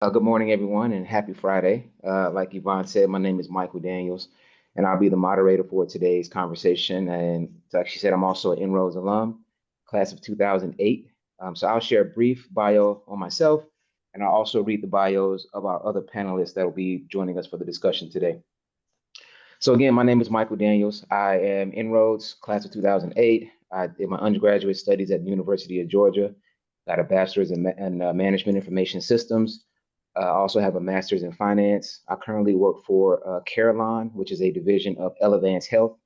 Good morning, everyone, and happy Friday. Like Yvonne said, my name is Michael Daniels, and I'll be the moderator for today's conversation. And like she said, I'm also an INROADS alum, class of 2008. So I'll share a brief bio on myself, and I'll also read the bios of our other panelists that will be joining us for the discussion today. So again, my name is Michael Daniels. I am INROADS, class of 2008. I did my undergraduate studies at the University of Georgia, got a bachelor's in management information systems. I also have a master's in finance. I currently work for Carelon, which is a division of Elevance Health,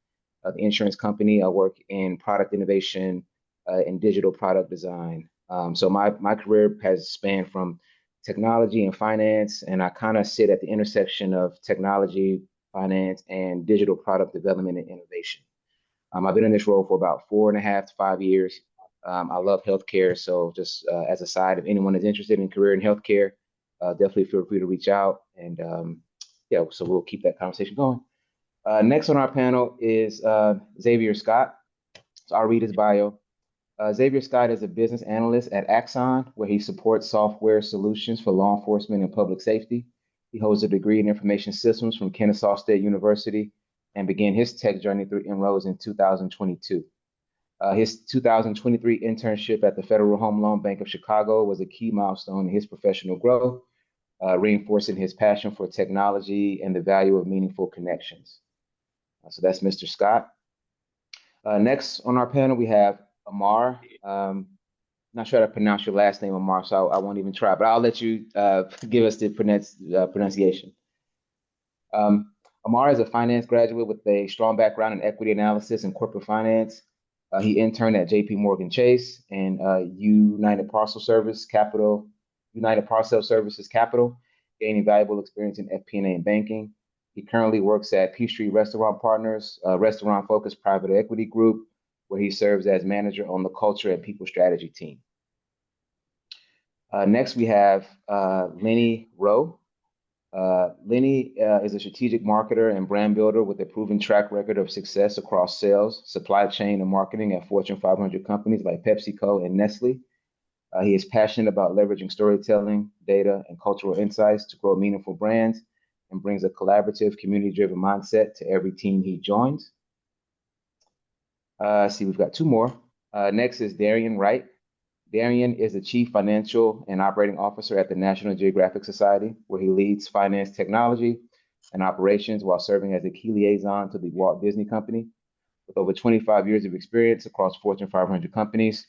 the insurance company. I work in product innovation and digital product design. So my career has spanned from technology and finance, and I kind of sit at the intersection of technology, finance, and digital product development and innovation. I've been in this role for about 4.5 to 5 years. I love healthcare, so just as a side, if anyone is interested in career in healthcare, definitely feel free to reach out. And yeah, so we'll keep that conversation going. Next on our panel is Xavier Scott. So I'll read his bio. Xavier Scott is a business analyst at Axon, where he supports software solutions for law enforcement and public safety. He holds a degree in information systems from Kennesaw State University and began his tech journey through INROADS in 2022. His 2023 internship at the Federal Home Loan Bank of Chicago was a key milestone in his professional growth, reinforcing his passion for technology and the value of meaningful connections. So that's Mr. Scott. Next on our panel, we have Amar. Not sure how to pronounce your last name, Amar, so I won't even try, but I'll let you give us the pronunciation. Amar is a finance graduate with a strong background in equity analysis and corporate finance. He interned at JP Morgan Chase and United Parcel Services Capital, gaining valuable experience in FP&A and banking. He currently works at Peachtree Restaurant Partners, a restaurant-focused private equity group, where he serves as manager on the culture and people strategy team. Next, we have Lenny Rowe. Lenny is a strategic marketer and brand builder with a proven track record of success across sales, supply chain, and marketing at Fortune 500 companies like PepsiCo and Nestle. He is passionate about leveraging storytelling, data, and cultural insights to grow meaningful brands and brings a collaborative, community-driven mindset to every team he joins. See, we've got two more. Next is Darian Wright. Darian is the Chief Financial and Operating Officer at the National Geographic Society, where he leads finance technology and operations while serving as a key liaison to the Walt Disney Company. With over 25 years of experience across Fortune 500 companies,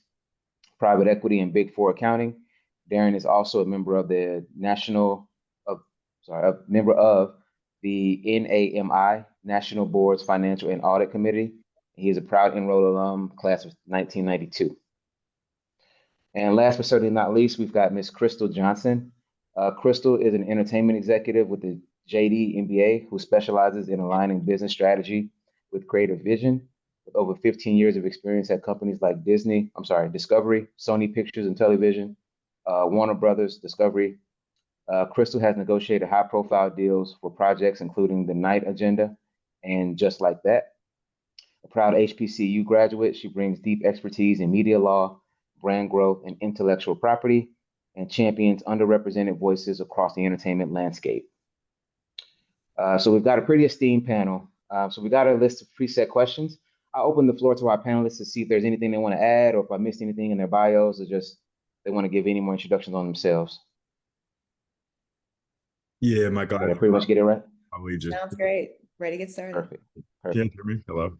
private equity, and Big Four accounting, Darian is also a member of the the NAMI, National Board's Financial and Audit Committee. He is a proud INROADS alum, class of 1992. And last but certainly not least, we've got Ms. Crystal Johnson. Crystal is an entertainment executive with the JD MBA who specializes in aligning business strategy with creative vision. With over 15 years of experience at companies like Discovery, Sony Pictures and Television, Warner Brothers, Discovery. Crystal has negotiated high-profile deals for projects including The Night Agenda and Just Like That. A proud HBCU graduate, she brings deep expertise in media law, brand growth, and intellectual property, and champions underrepresented voices across the entertainment landscape. So we've got a pretty esteemed panel. So we got a list of preset questions. I'll open the floor to our panelists to see if there's anything they want to add or if I missed anything in their bios or just they want to give any more introductions on themselves. Yeah, my God. Did I pretty much get it right? Sounds great. Ready to get started. Perfect. Can you hear me? Hello.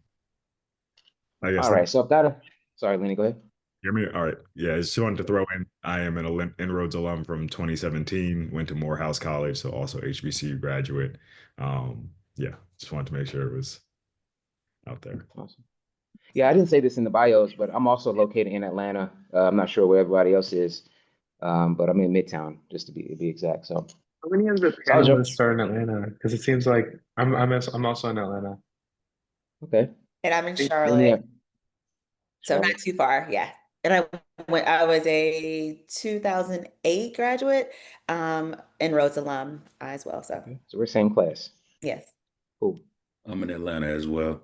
All right. So I've got a, sorry, Lenny, go ahead. Hear me? All right. Yeah, I just wanted to throw in, I am an INROADS alum from 2017, went to Morehouse College, so also HBCU graduate. Yeah, just wanted to make sure it was out there. Awesome. Yeah, I didn't say this in the bios, but I'm also located in Atlanta. I'm not sure where everybody else is, but I'm in Midtown, just to be exact. So how many of the panelists are in Atlanta? Because it seems like I'm also in Atlanta. Okay. And I'm in Charlotte. So not too far, yeah. And I was a 2008 graduate, INROADS alum as well. So, okay. So we're same class. Yes. Cool. I'm in Atlanta as well.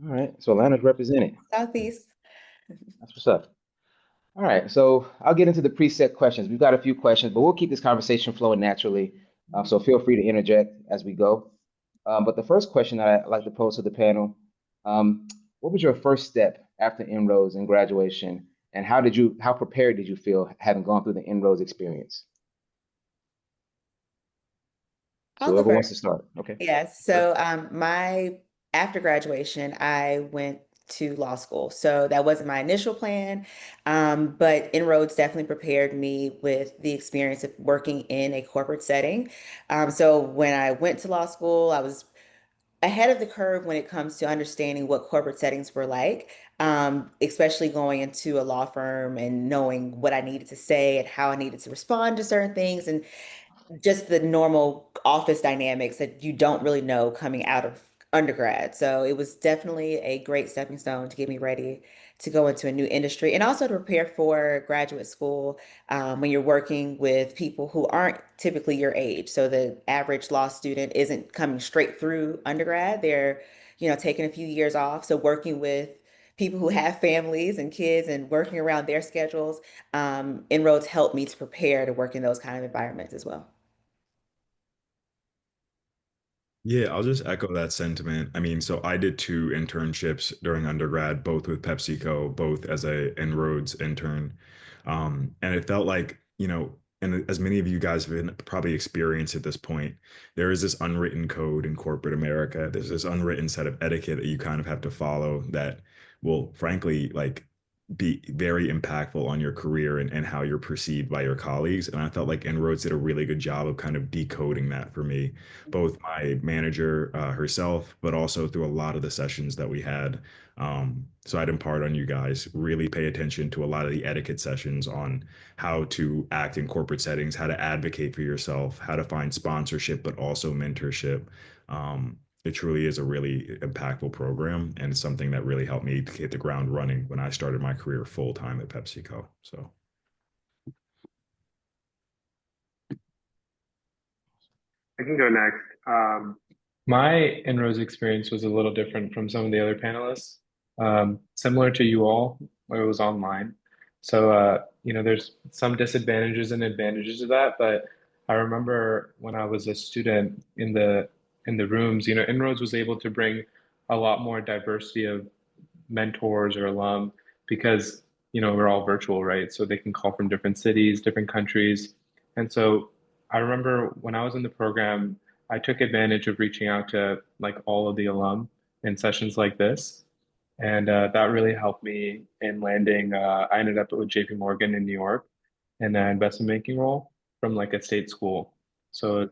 All right. So Atlanta's represented. Southeast. That's what's up. All right, so I'll get into the preset questions. We've got a few questions, but we'll keep this conversation flowing naturally. So feel free to interject as we go. But the first question that I'd like to pose to the panel, what was your first step after inroads and graduation? And how prepared did you feel having gone through the inroads experience? So I'll go whoever wants to first. start. Okay. Yes. So after graduation, I went to law school. So that wasn't my initial plan. But inroads definitely prepared me with the experience of working in a corporate setting. So when I went to law school, I was ahead of the curve when it comes to understanding what corporate settings were like, especially going into a law firm and knowing what I needed to say and how I needed to respond to certain things. And just the normal office dynamics that you don't really know coming out of undergrad. So it was definitely a great stepping stone to get me ready to go into a new industry and also to prepare for graduate school when you're working with people who aren't typically your age. So the average law student isn't coming straight through undergrad. They're, taking a few years off. So working with people who have families and kids and working around their schedules, inroads helped me to prepare to work in those kind of environments as well. Yeah, I'll just echo that sentiment. I mean, so I did two internships during undergrad, both with PepsiCo, both as a inroads intern. And it felt like, and as many of you guys have probably experienced at this point, there is this unwritten code in corporate America. There's this unwritten set of etiquette that you kind of have to follow that will frankly like be very impactful on your career and how you're perceived by your colleagues. And I felt like Inroads did a really good job of kind of decoding that for me, both my manager herself, but also through a lot of the sessions that we had. So I'd impart on you guys, really pay attention to a lot of the etiquette sessions on how to act in corporate settings, how to advocate for yourself, how to find sponsorship, but also mentorship. It truly is a really impactful program and it's something that really helped me to hit the ground running when I started my career full time at PepsiCo. So I can go next. My inroads experience was a little different from some of the other panelists. Similar to you all, it was online. So, there's some disadvantages and advantages of that. But I remember when I was a student in the rooms, Inroads was able to bring a lot more diversity of mentors or alum because we're all virtual, right? So they can call from different cities, different countries. And so I remember when I was in the program, I took advantage of reaching out to like all of the alum in sessions like this. And that really helped me in landing. I ended up with JP Morgan in New York in an investment banking role from like a state school. So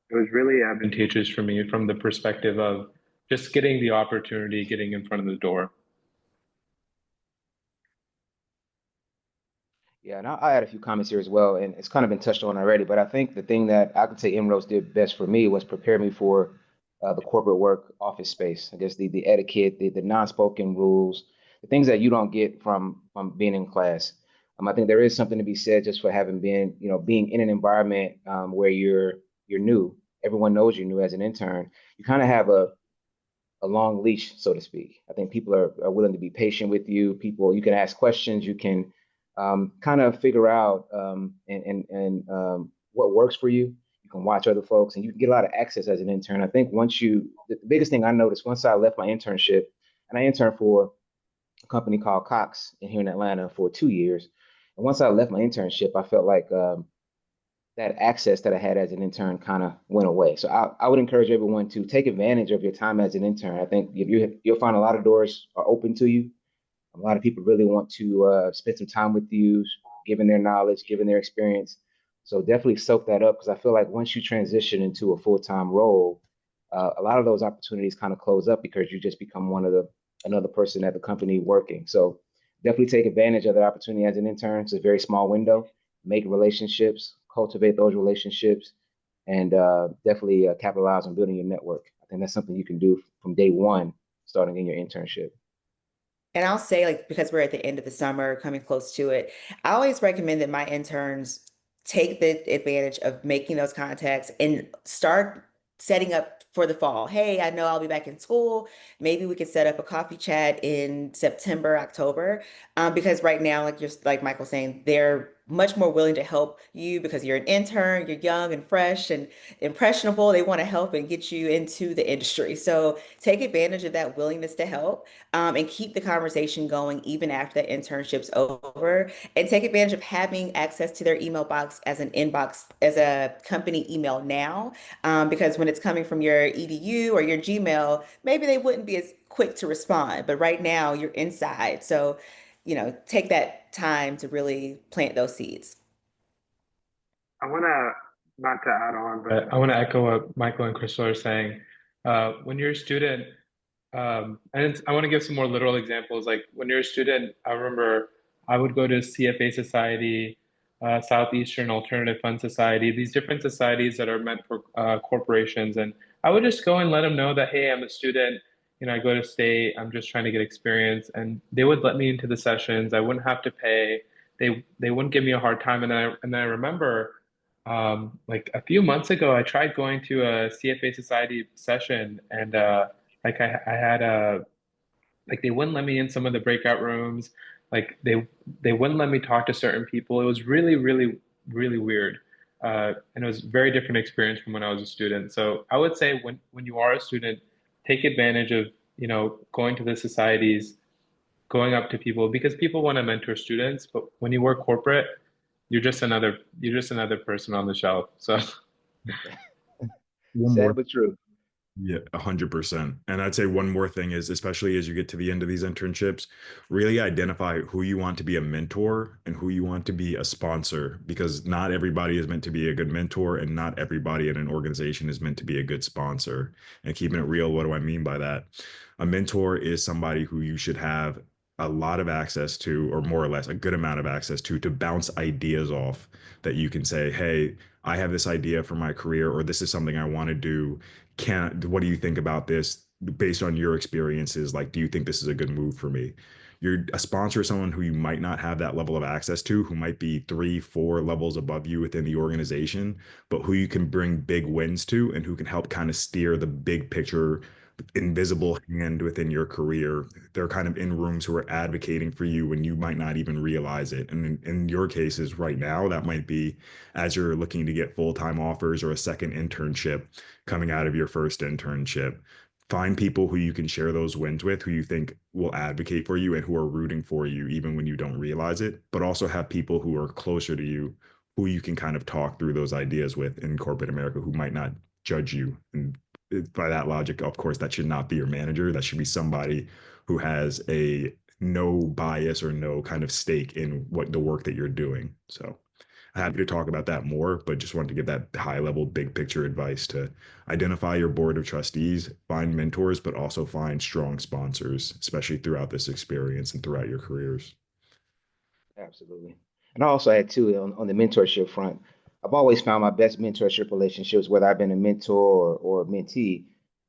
it was really advantageous for me from the perspective of just getting the opportunity, getting in front of the door. Yeah, and I had a few comments here as well, and it's kind of been touched on already. But I think the thing that I could say Inroads did best for me was prepare me for the corporate work office space. I guess the etiquette, the non-spoken rules, the things that you don't get from being in class. I think there is something to be said just for having been, being in an environment where you're new. Everyone knows you're new as an intern. You kind of have a long leash, so to speak. I think people are willing to be patient with you. You can ask questions, you can kind of figure out and what works for you. You can watch other folks and you can get a lot of access as an intern. I think the biggest thing I noticed once I left my internship, and I interned for a company called Cox here in Atlanta for 2 years. And once I left my internship, I felt like that access that I had as an intern kind of went away. So I would encourage everyone to take advantage of your time as an intern. I think you'll find a lot of doors are open to you. A lot of people really want to spend some time with you, given their knowledge, given their experience. So definitely soak that up because I feel like once you transition into a full-time role, a lot of those opportunities kind of close up because you just become another person at the company working. So definitely take advantage of that opportunity as an intern. It's a very small window. Make relationships, cultivate those relationships, and definitely capitalize on building your network. I think that's something you can do from day one, starting in your internship. And I'll say, like, because we're at the end of the summer, coming close to it, I always recommend that my interns take the advantage of making those contacts and start setting up for the fall. Hey, I know I'll be back in school. Maybe we could set up a coffee chat in September, October. Because right now, like Michael saying, they're much more willing to help you because you're an intern, you're young and fresh and impressionable. They want to help and get you into the industry. So take advantage of that willingness to help, and keep the conversation going even after the internship's over. And take advantage of having access to their email box as an inbox, as a company email now, because when it's coming from your EDU or your Gmail, maybe they wouldn't be as quick to respond. But right now, you're inside. So, take that time to really plant those seeds. I want to, not to add on, but I want to echo what Michael and Crystal are saying. When you're a student, and I want to give some more literal examples. Like when you're a student, I remember I would go to CFA Society, Southeastern Alternative Fund Society, these different societies that are meant for corporations. And I would just go and let them know that, hey, I'm a student. I go to state, I'm just trying to get experience. And they would let me into the sessions. I wouldn't have to pay. They wouldn't give me a hard time. And I remember like a few months ago, I tried going to a CFA Society session and like I had a like they wouldn't let me in some of the breakout rooms. Like they wouldn't let me talk to certain people. It was really, really, really weird. And it was a very different experience from when I was a student. So I would say when you are a student, take advantage of, going to the societies, going up to people because people want to mentor students, but when you work corporate, you're just another person on the shelf. So One Sad more. but true. Yeah, 100%. And I'd say one more thing is, especially as you get to the end of these internships, really identify who you want to be a mentor and who you want to be a sponsor, because not everybody is meant to be a good mentor and not everybody in an organization is meant to be a good sponsor. And keeping it real, what do I mean by that? A mentor is somebody who you should have a lot of access to, or more or less a good amount of access to bounce ideas off that you can say, hey, I have this idea for my career, or this is something I want to do. What do you think about this based on your experiences? Like, do you think this is a good move for me? You're a sponsor is someone who you might not have that level of access to, who might be 3, 4 levels above you within the organization, but who you can bring big wins to and who can help kind of steer the big picture invisible hand within your career. They're kind of in rooms who are advocating for you when you might not even realize it. And in your cases right now, that might be as you're looking to get full-time offers or a second internship coming out of your first internship. Find people who you can share those wins with, who you think will advocate for you and who are rooting for you, even when you don't realize it, but also have people who are closer to you, who you can kind of talk through those ideas with in corporate America, who might not judge you. And by that logic, of course, that should not be your manager. That should be somebody who has a no bias or no kind of stake in what the work that you're doing. So happy to talk about that more, but just wanted to give that high level, big picture advice to identify your board of trustees, find mentors, but also find strong sponsors, especially throughout this experience and throughout your careers. Absolutely. And I also had too on the mentorship front. I've always found my best mentorship relationships, whether I've been a mentor or a mentee,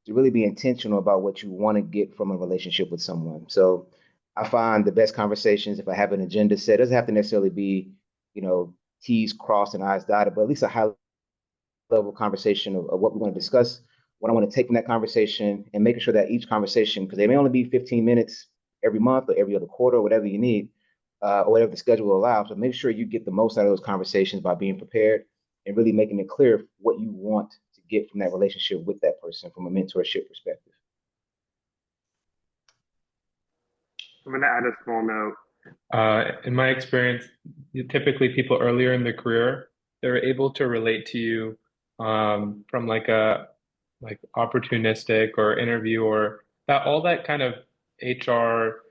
to really be intentional about what you want to get from a relationship with someone. So I find the best conversations if I have an agenda set, it doesn't have to necessarily be, you know, T's crossed and I's dotted, but at least a high level conversation of what we want to discuss, what I want to take from that conversation, and making sure that each conversation, because they may only be 15 minutes every month or every other quarter, or whatever you need, or whatever the schedule allows. But make sure you get the most out of those conversations by being prepared and really making it clear what you want to get from that relationship with that person from a mentorship perspective. I'm going to add a small note. In my experience, typically people earlier in their career, they're able to relate to you from like a opportunistic or interview or that all that kind of HR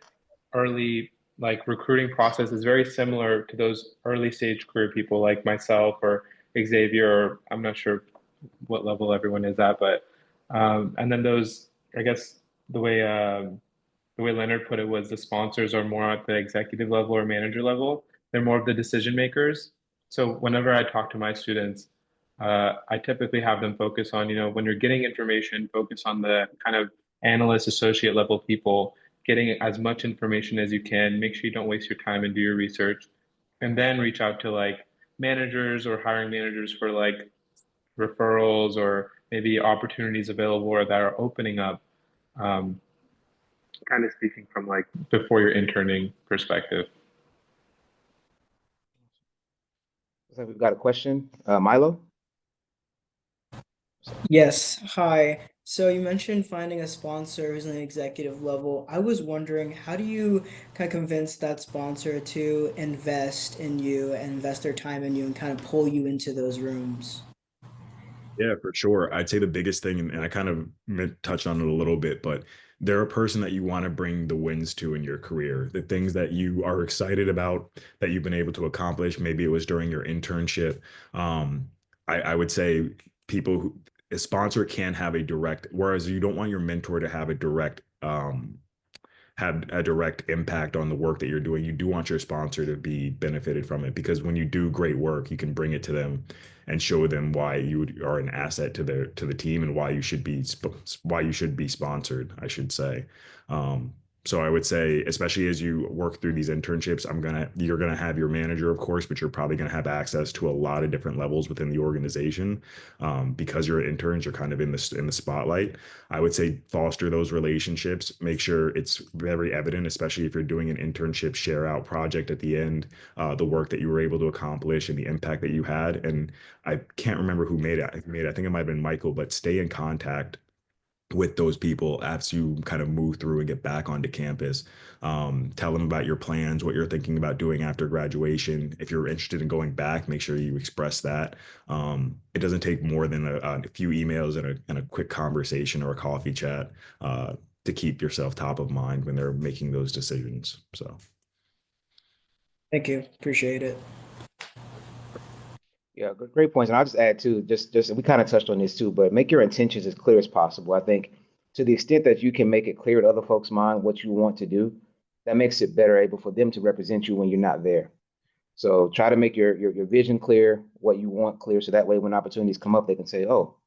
early like recruiting process is very similar to those early stage career people like myself or Xavier, or I'm not sure what level everyone is at, but and then those, I guess the way Leonard put it was the sponsors are more at the executive level or manager level. They're more of the decision makers. So whenever I talk to my students, I typically have them focus on, when you're getting information, focus on the kind of analyst, associate level people, getting as much information as you can. Make sure you don't waste your time and do your research. And then reach out to like managers or hiring managers for like referrals or maybe opportunities available or that are opening up, um, kind of speaking from like before your interning perspective. Looks like we've got a question. Milo? Yes, hi. So you mentioned finding a sponsor who's on the executive level. I was wondering, how do you kind of convince that sponsor to invest in you and invest their time in you and kind of pull you into those rooms? Yeah, for sure. I'd say the biggest thing, and I kind of touched on it a little bit, but they're a person that you want to bring the wins to in your career, the things that you are excited about that you've been able to accomplish. Maybe it was during your internship. I would say people who a sponsor can have a direct, whereas you don't want your mentor to have a direct have a direct impact on the work that you're doing. You do want your sponsor to be benefited from it, because when you do great work, you can bring it to them and show them why you are an asset to the team and why you should be sponsored, I should say. So I would say, especially as you work through these internships, you're gonna have your manager, of course, but you're probably gonna have access to a lot of different levels within the organization, because you're interns. You're kind of in the spotlight. I would say foster those relationships. Make sure it's very evident, especially if you're doing an internship share out project at the end, the work that you were able to accomplish and the impact that you had. And I can't remember who made it. I think it might have been Michael, but stay in contact with those people as you kind of move through and get back onto campus. Tell them about your plans, what you're thinking about doing after graduation. If you're interested in going back, make sure you express that. It doesn't take more than a few emails and a quick conversation or a coffee chat to keep yourself top of mind when they're making those decisions. So. Thank you. Appreciate it. Yeah, great points. And I'll just add too, just we kind of touched on this too, but make your intentions as clear as possible. I think to the extent that you can make it clear to other folks' mind what you want to do, that makes it better able for them to represent you when you're not there. So try to make your vision clear, what you want clear, so that way when opportunities come up, they can say, "Oh,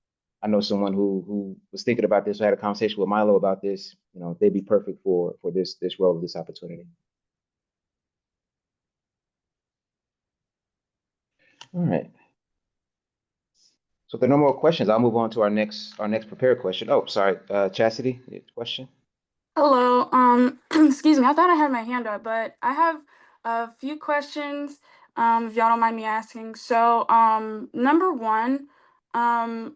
I know someone who was thinking about this, who had a conversation with Milo about this. You know, they'd be perfect for this role, this opportunity." All right. So if there are no more questions, I'll move on to our next prepared question. Oh, sorry, Chastity, question. Hello. Excuse me. I thought I had my hand up, but I have a few questions, if y'all don't mind me asking. So, number one, um,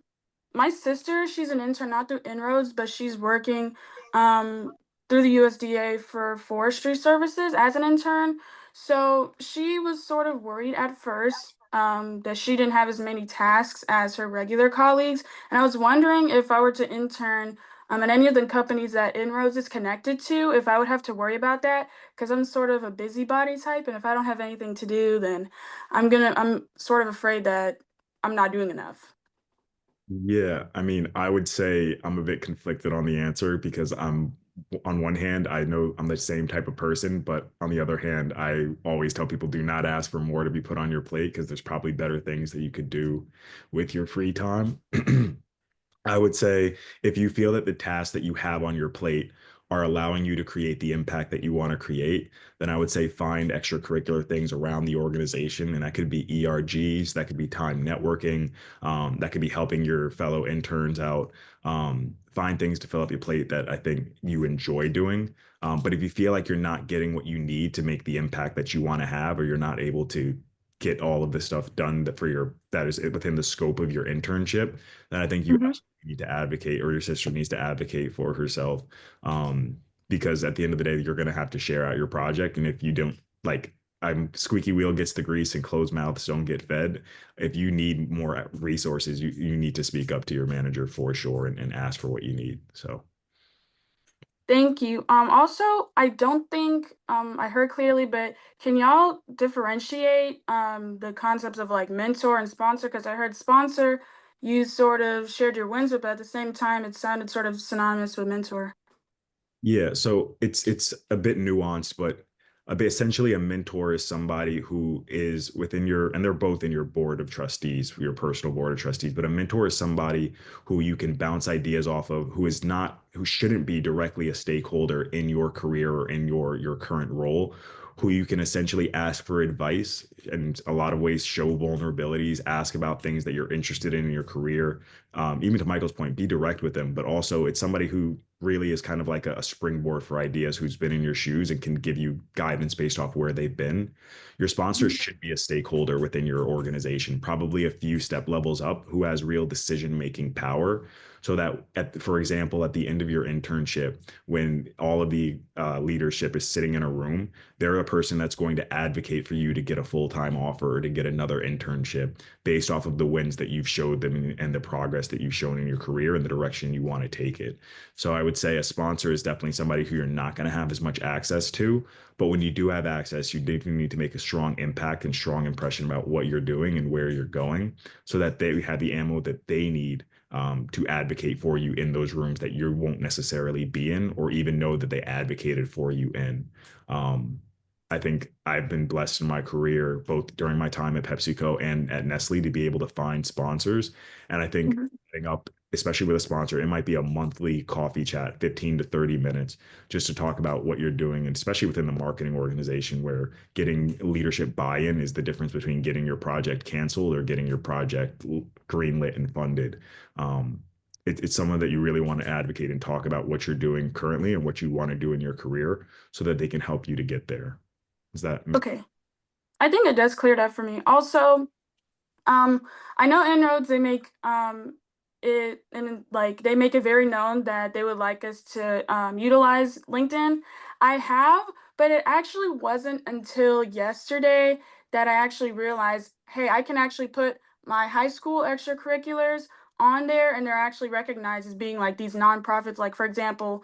my sister, she's an intern, not through Inroads, but she's working, through the USDA for forestry services as an intern. So she was sort of worried at first, that she didn't have as many tasks as her regular colleagues. And I was wondering if I were to intern and any of the companies that Inroads is connected to, if I would have to worry about that, because I'm sort of a busybody type, and if I don't have anything to do, then I'm sort of afraid that I'm not doing enough. Yeah, I mean, I would say I'm a bit conflicted on the answer, because on one hand, I know I'm the same type of person, but on the other hand, I always tell people, do not ask for more to be put on your plate, because there's probably better things that you could do with your free time. I would say if you feel that the tasks that you have on your plate are allowing you to create the impact that you want to create, then I would say find extracurricular things around the organization. And that could be ERGs, that could be time networking, that could be helping your fellow interns out. Find things to fill up your plate that I think you enjoy doing. But if you feel like you're not getting what you need to make the impact that you want to have, or you're not able to get all of this stuff done that is within the scope of your internship, then I think you Mm-hmm. need to advocate, or your sister needs to advocate for herself, because at the end of the day, you're going to have to share out your project. And if you don't, like, I'm squeaky wheel gets the grease and closed mouths don't get fed. If you need more resources, you need to speak up to your manager for sure, and ask for what you need. So Thank you. Also, I don't think I heard clearly, but can y'all differentiate the concepts of like mentor and sponsor? Because I heard sponsor, you sort of shared your wins with, but at the same time, it sounded sort of synonymous with mentor. yeah, so it's a bit nuanced, but essentially a mentor is somebody who is within and they're both in your board of trustees, your personal board of trustees. But a mentor is somebody who you can bounce ideas off of, who shouldn't be directly a stakeholder in your career or in your current role, who you can essentially ask for advice, and a lot of ways show vulnerabilities, ask about things that you're interested in your career. Even to Michael's point, be direct with them, but also it's somebody who really is kind of like a springboard for ideas, who's been in your shoes and can give you guidance based off where they've been. Your sponsor should be a stakeholder within your organization, probably a few step levels up, who has real decision-making power. So that, for example, at the end of your internship, when all of the leadership is sitting in a room, they're a person that's going to advocate for you to get a full-time offer or to get another internship based off of the wins that you've showed them and the progress that you've shown in your career and the direction you want to take it. So I would say a sponsor is definitely somebody who you're not going to have as much access to, but when you do have access, you definitely need to make a strong impact and strong impression about what you're doing and where you're going, so that they have the ammo that they need to advocate for you in those rooms that you won't necessarily be in, or even know that they advocated for you in. I think I've been blessed in my career, both during my time at PepsiCo and at Nestle, to be able to find sponsors. And I think setting up, especially with a sponsor, it might be a monthly coffee chat, 15 to 30 minutes, just to talk about what you're doing. And especially within the marketing organization, where getting leadership buy-in is the difference between getting your project canceled or getting your project greenlit and funded. It's someone that you really want to advocate and talk about what you're doing currently and what you want to do in your career, so that they can help you to get there. Is that Okay? I think it does clear it up for me. Also, I know INROADS, they make it, and like they make it very known that they would like us to utilize LinkedIn. I have, but it actually wasn't until yesterday that I actually realized, hey, I can actually put my high school extracurriculars on there, and they're actually recognized as being like these nonprofits. Like, for example,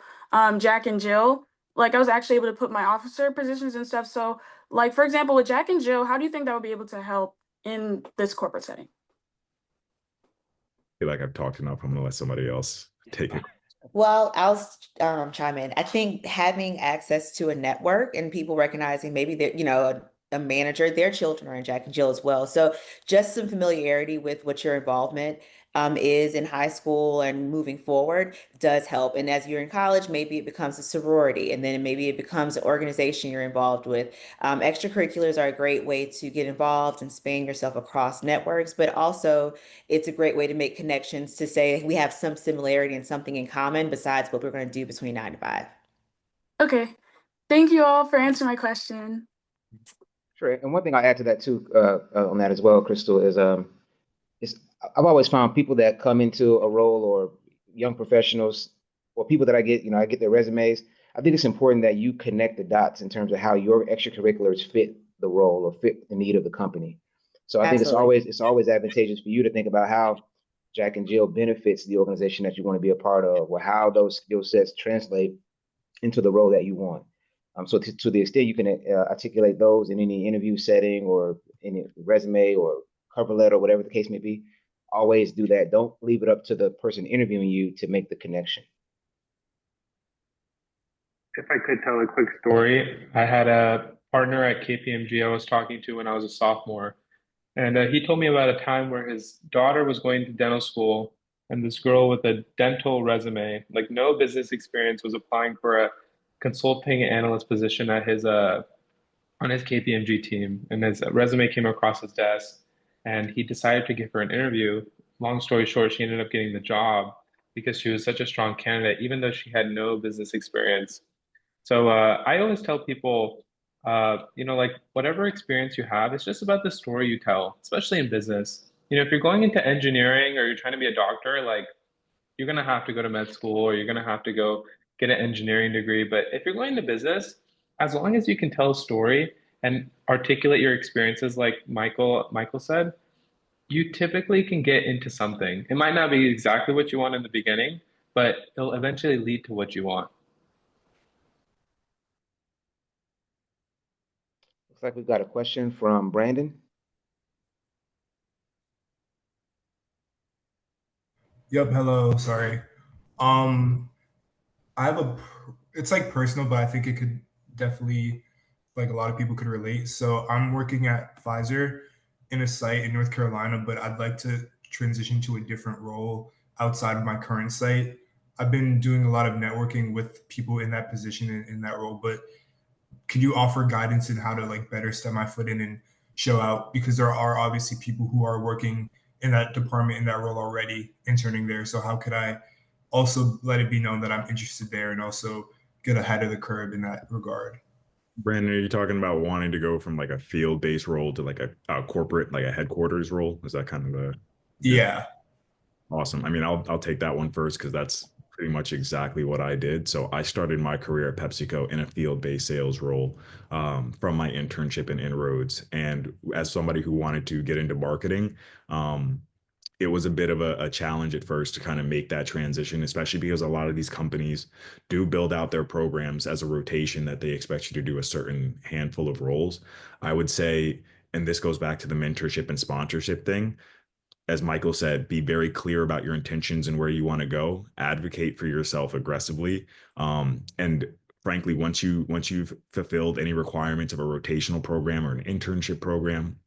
Jack and Jill. Like, I was actually able to put my officer positions and stuff. So, like, for example, with Jack and Jill, how do you think that would be able to help in this corporate setting? feel like I've talked enough? I'm going to let somebody else take it. Well, I'll chime in. I think having access to a network and people recognizing maybe that, a manager, their children are in Jack and Jill as well. So just some familiarity with what your involvement is in high school and moving forward does help. And as you're in college, maybe it becomes a sorority, and then maybe it becomes an organization you're involved with. Extracurriculars are a great way to get involved and span yourself across networks, but also it's a great way to make connections, to say we have some similarity and something in common besides what we're going to do between 9 to 5. Okay. Thank you all for answering my question. Sure. And one thing I add to that too, on that as well, Crystal, is I've always found people that come into a role, or young professionals, or people that I get their resumes. I think it's important that you connect the dots in terms of how your extracurriculars fit the role or fit the need of the company. So I think Absolutely. it's always advantageous for you to think about how Jack and Jill benefits the organization that you want to be a part of, or how those skill sets translate into the role that you want. So to the extent you can articulate those in any interview setting or any resume or cover letter, whatever the case may be, always do that. Don't leave it up to the person interviewing you to make the connection. If I could tell a quick story, I had a partner at KPMG I was talking to when I was a sophomore, and he told me about a time where his daughter was going to dental school, and this girl with a dental resume, like no business experience, was applying for a consulting analyst position at his on his KPMG team, and his resume came across his desk, and he decided to give her an interview. Long story short, she ended up getting the job because she was such a strong candidate, even though she had no business experience. So I always tell people, like whatever experience you have, it's just about the story you tell, especially in business. If you're going into engineering or you're trying to be a doctor, like you're gonna have to go to med school or you're gonna have to go get an engineering degree. But if you're going to business, as long as you can tell a story and articulate your experiences, like Michael said, you typically can get into something. It might not be exactly what you want in the beginning, but it'll eventually lead to what you want. Looks like we've got a question from Brandon. Yep, hello, sorry. I have it's like personal, but I think it could definitely, like a lot of people could relate. So I'm working at Pfizer in a site in North Carolina, but I'd like to transition to a different role outside of my current site. I've been doing a lot of networking with people in that position in that role, but could you offer guidance in how to like better step my foot in and show out? Because there are obviously people who are working in that department, in that role already, interning there. So how could I also let it be known that I'm interested there and also get ahead of the curve in that regard? Brandon, are you talking about wanting to go from like a field-based role to like a corporate, like a headquarters role? Is that kind of the Yeah. Awesome. I mean, I'll take that one first because that's pretty much exactly what I did. So I started my career at PepsiCo in a field-based sales role from my internship in INROADS. And as somebody who wanted to get into marketing, it was a bit of a challenge at first to kind of make that transition, especially because a lot of these companies do build out their programs as a rotation that they expect you to do a certain handful of roles. I would say, and this goes back to the mentorship and sponsorship thing, as Michael said, be very clear about your intentions and where you want to go. Advocate for yourself aggressively. And frankly, once you've fulfilled any requirements of a rotational program or an internship program,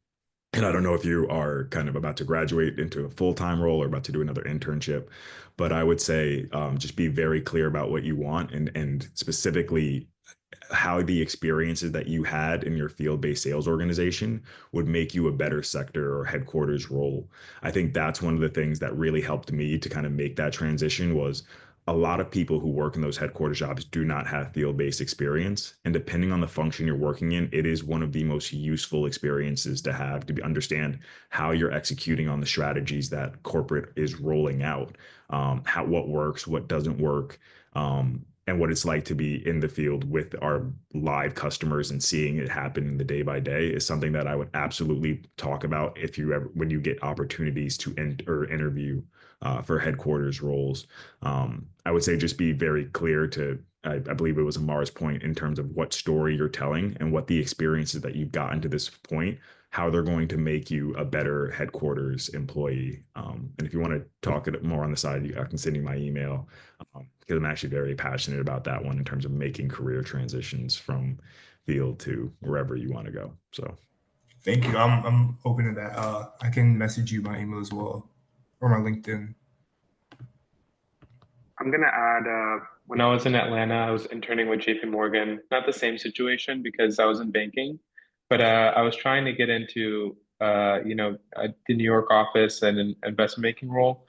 and I don't know if you are kind of about to graduate into a full-time role or about to do another internship, but I would say just be very clear about what you want and specifically how the experiences that you had in your field-based sales organization would make you a better sector or headquarters role. I think that's one of the things that really helped me to kind of make that transition was a lot of people who work in those headquarters jobs do not have field-based experience. And depending on the function you're working in, it is one of the most useful experiences to have to understand how you're executing on the strategies that corporate is rolling out, what works, what doesn't work, and what it's like to be in the field with our live customers and seeing it happen in the day by day is something that I would absolutely talk about if you ever when you get opportunities to interview for headquarters roles. I would say just be very clear to I believe it was Amar's point in terms of what story you're telling and what the experiences that you've gotten to this point, how they're going to make you a better headquarters employee. And if you want to talk it more on the side, I can send you my email because I'm actually very passionate about that one in terms of making career transitions from field to wherever you want to go. So Thank you. I'm open to that. I can message you my email as well or my LinkedIn. I'm gonna add, when I was in Atlanta, I was interning with JP Morgan. Not the same situation because I was in banking, but I was trying to get into, the New York office and an investment banking role.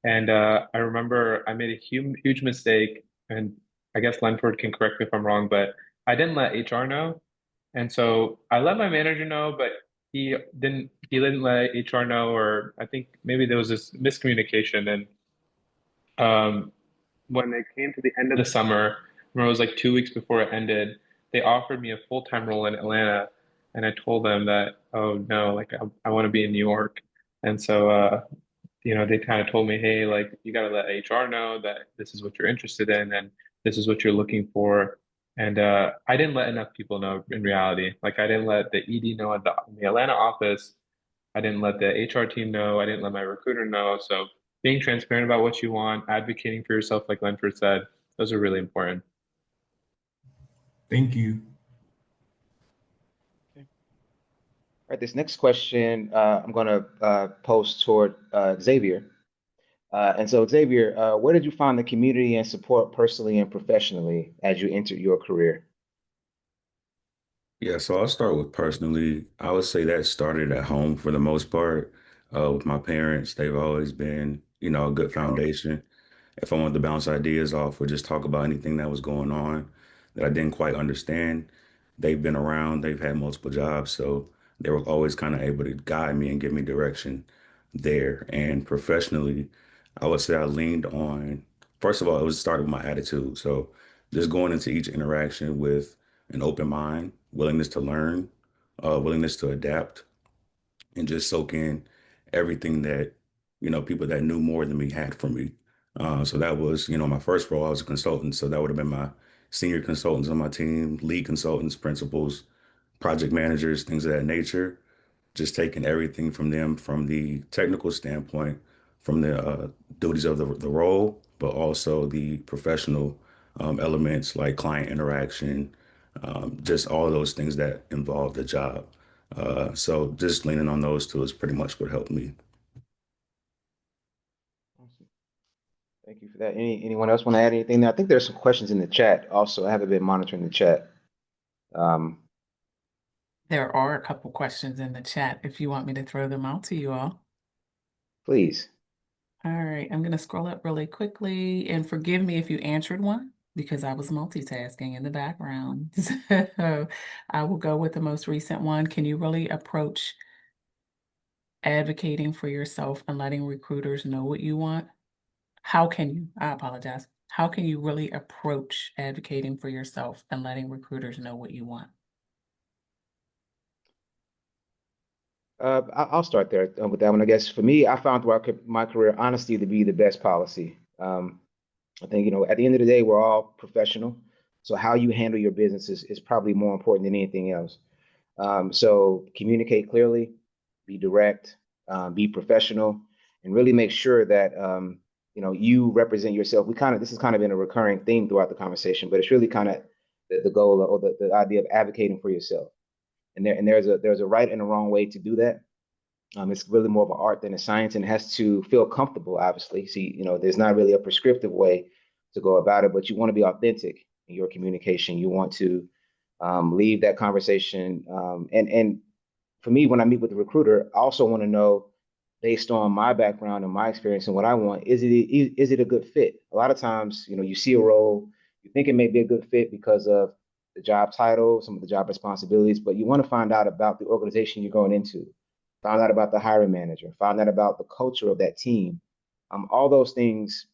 And I remember I made a huge mistake, and I guess Lenford can correct me if I'm wrong, but I didn't let HR know. And so I let my manager know, but he didn't let HR know, or I think maybe there was this miscommunication. And um, when it came to the end of the summer, when it was like 2 weeks before it ended, they offered me a full-time role in Atlanta. And I told them that, oh no, like I want to be in New York. And so, they kind of told me, hey, like you got to let HR know that this is what you're interested in and this is what you're looking for. And I didn't let enough people know in reality. Like I didn't let the ED know at the Atlanta office. I didn't let the HR team know. I didn't let my recruiter know. So being transparent about what you want, advocating for yourself, like Lenford said, those are really important. Thank you. All right, this next question I'm going to post toward Xavier. And so, Xavier, where did you find the community and support personally and professionally as you entered your career? Yeah, so I'll start with personally. I would say that started at home for the most part. With my parents, they've always been, a good foundation. If I wanted to bounce ideas off or just talk about anything that was going on that I didn't quite understand, they've been around, they've had multiple jobs, so they were always kind of able to guide me and give me direction there. And professionally, I would say I leaned on, first of all, it was started with my attitude. So just going into each interaction with an open mind, willingness to learn, willingness to adapt, and just soak in everything that, people that knew more than me had for me. So that was, my first role. I was a consultant. So that would have been my senior consultants on my team, lead consultants, principals, project managers, things of that nature. Just taking everything from them from the technical standpoint, from the duties of the role, but also the professional elements like client interaction, just all of those things that involve the job. So just leaning on those two is pretty much what helped me. Awesome. Thank you for that. Anyone else want to add anything there? I think there's some questions in the chat also. I haven't been monitoring the chat. Um, There are a couple questions in the chat if you want me to throw them out to you all. please. All right, I'm going to scroll up really quickly, and forgive me if you answered one because I was multitasking in the background. So I will go with the most recent one. Can you really approach advocating for yourself and letting recruiters know what you want? How can you, I apologize, how can you really approach advocating for yourself and letting recruiters know what you want? I'll start there with that one. I guess for me, I found throughout my career, honesty to be the best policy. I think, at the end of the day, we're all professional. So how you handle your business is probably more important than anything else. So communicate clearly, be direct, be professional, and really make sure that, you represent yourself. This has kind of been a recurring theme throughout the conversation, but it's really kind of the goal or the idea of advocating for yourself. And there's a right and a wrong way to do that. It's really more of an art than a science, and it has to feel comfortable, obviously. See, there's not really a prescriptive way to go about it, but you want to be authentic in your communication. You want to leave that conversation. And for me, when I meet with the recruiter, I also want to know, based on my background and my experience and what I want, is it a good fit? A lot of times, you see a role, you think it may be a good fit because of the job title, some of the job responsibilities, but you want to find out about the organization you're going into, find out about the hiring manager, find out about the culture of that team. All those things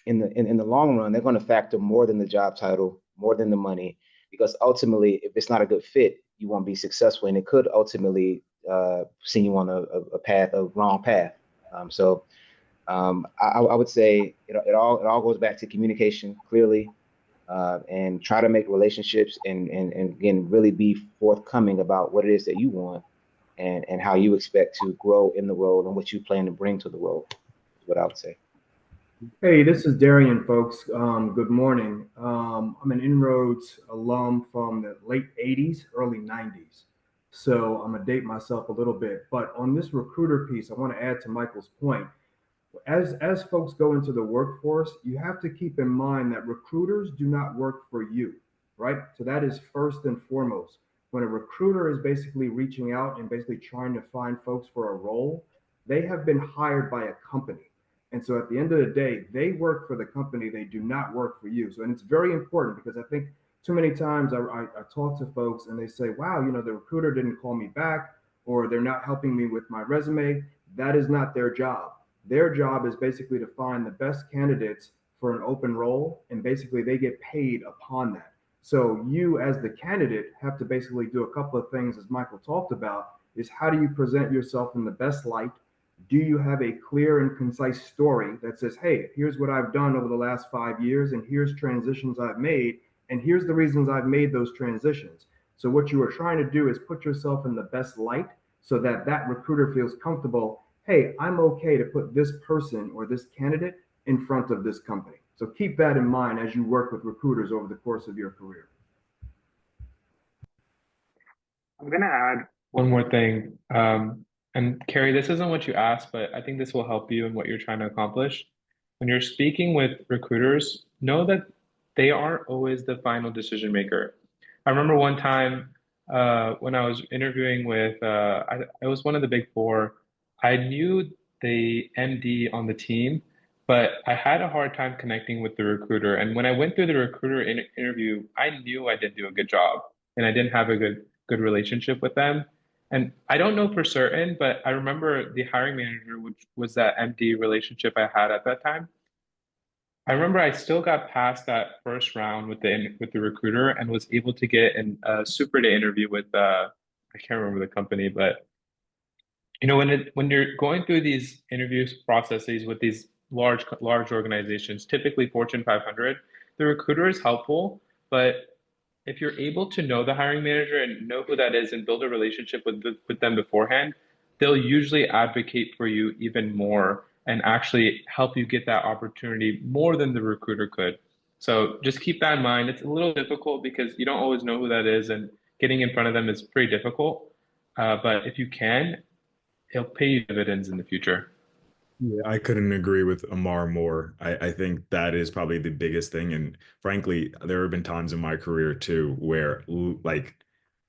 in the long run, they're going to factor more than the job title, more than the money, because ultimately, if it's not a good fit, you won't be successful, and it could ultimately send you on a wrong path. I would say it all goes back to communication clearly, and try to make relationships and again really be forthcoming about what it is that you want and how you expect to grow in the role and what you plan to bring to the role. Is what I would say. Hey, this is Darian, folks. Good morning. I'm an INROADS alum from the late 80s, early 90s. So I'm going to date myself a little bit. But on this recruiter piece, I want to add to Michael's point. As folks go into the workforce, you have to keep in mind that recruiters do not work for you, right? So that is first and foremost. When a recruiter is basically reaching out and basically trying to find folks for a role, they have been hired by a company. And so at the end of the day, they work for the company. They do not work for you. So, and it's very important because I think too many times I talk to folks and they say, wow, the recruiter didn't call me back, or they're not helping me with my resume. That is not their job. Their job is basically to find the best candidates for an open role, and basically they get paid upon that. So you as the candidate have to basically do a couple of things, as Michael talked about, is how do you present yourself in the best light? Do you have a clear and concise story that says, hey, here's what I've done over the last 5 years, and here's transitions I've made, and here's the reasons I've made those transitions. So what you are trying to do is put yourself in the best light so that that recruiter feels comfortable. Hey, I'm okay to put this person or this candidate in front of this company. So keep that in mind as you work with recruiters over the course of your career. I'm going to add one more thing. And Carrie, this isn't what you asked, but I think this will help you in what you're trying to accomplish. When you're speaking with recruiters, know that they aren't always the final decision maker. I remember one time when I was interviewing with, I was one of the big four. I knew the MD on the team, but I had a hard time connecting with the recruiter. And when I went through the recruiter interview, I knew I didn't do a good job, and I didn't have a good relationship with them. And I don't know for certain, but I remember the hiring manager, which was that MD relationship I had at that time. I remember I still got past that first round with the recruiter and was able to get a super day interview with I can't remember the company, but when you're going through these interviews processes with these large organizations, typically Fortune 500, the recruiter is helpful, but if you're able to know the hiring manager and know who that is and build a relationship with them beforehand, they'll usually advocate for you even more and actually help you get that opportunity more than the recruiter could. So just keep that in mind. It's a little difficult because you don't always know who that is, and getting in front of them is pretty difficult. But if you can, it'll pay you dividends in the future. Yeah, I couldn't agree with Amar more. I think that is probably the biggest thing. And frankly, there have been times in my career too where like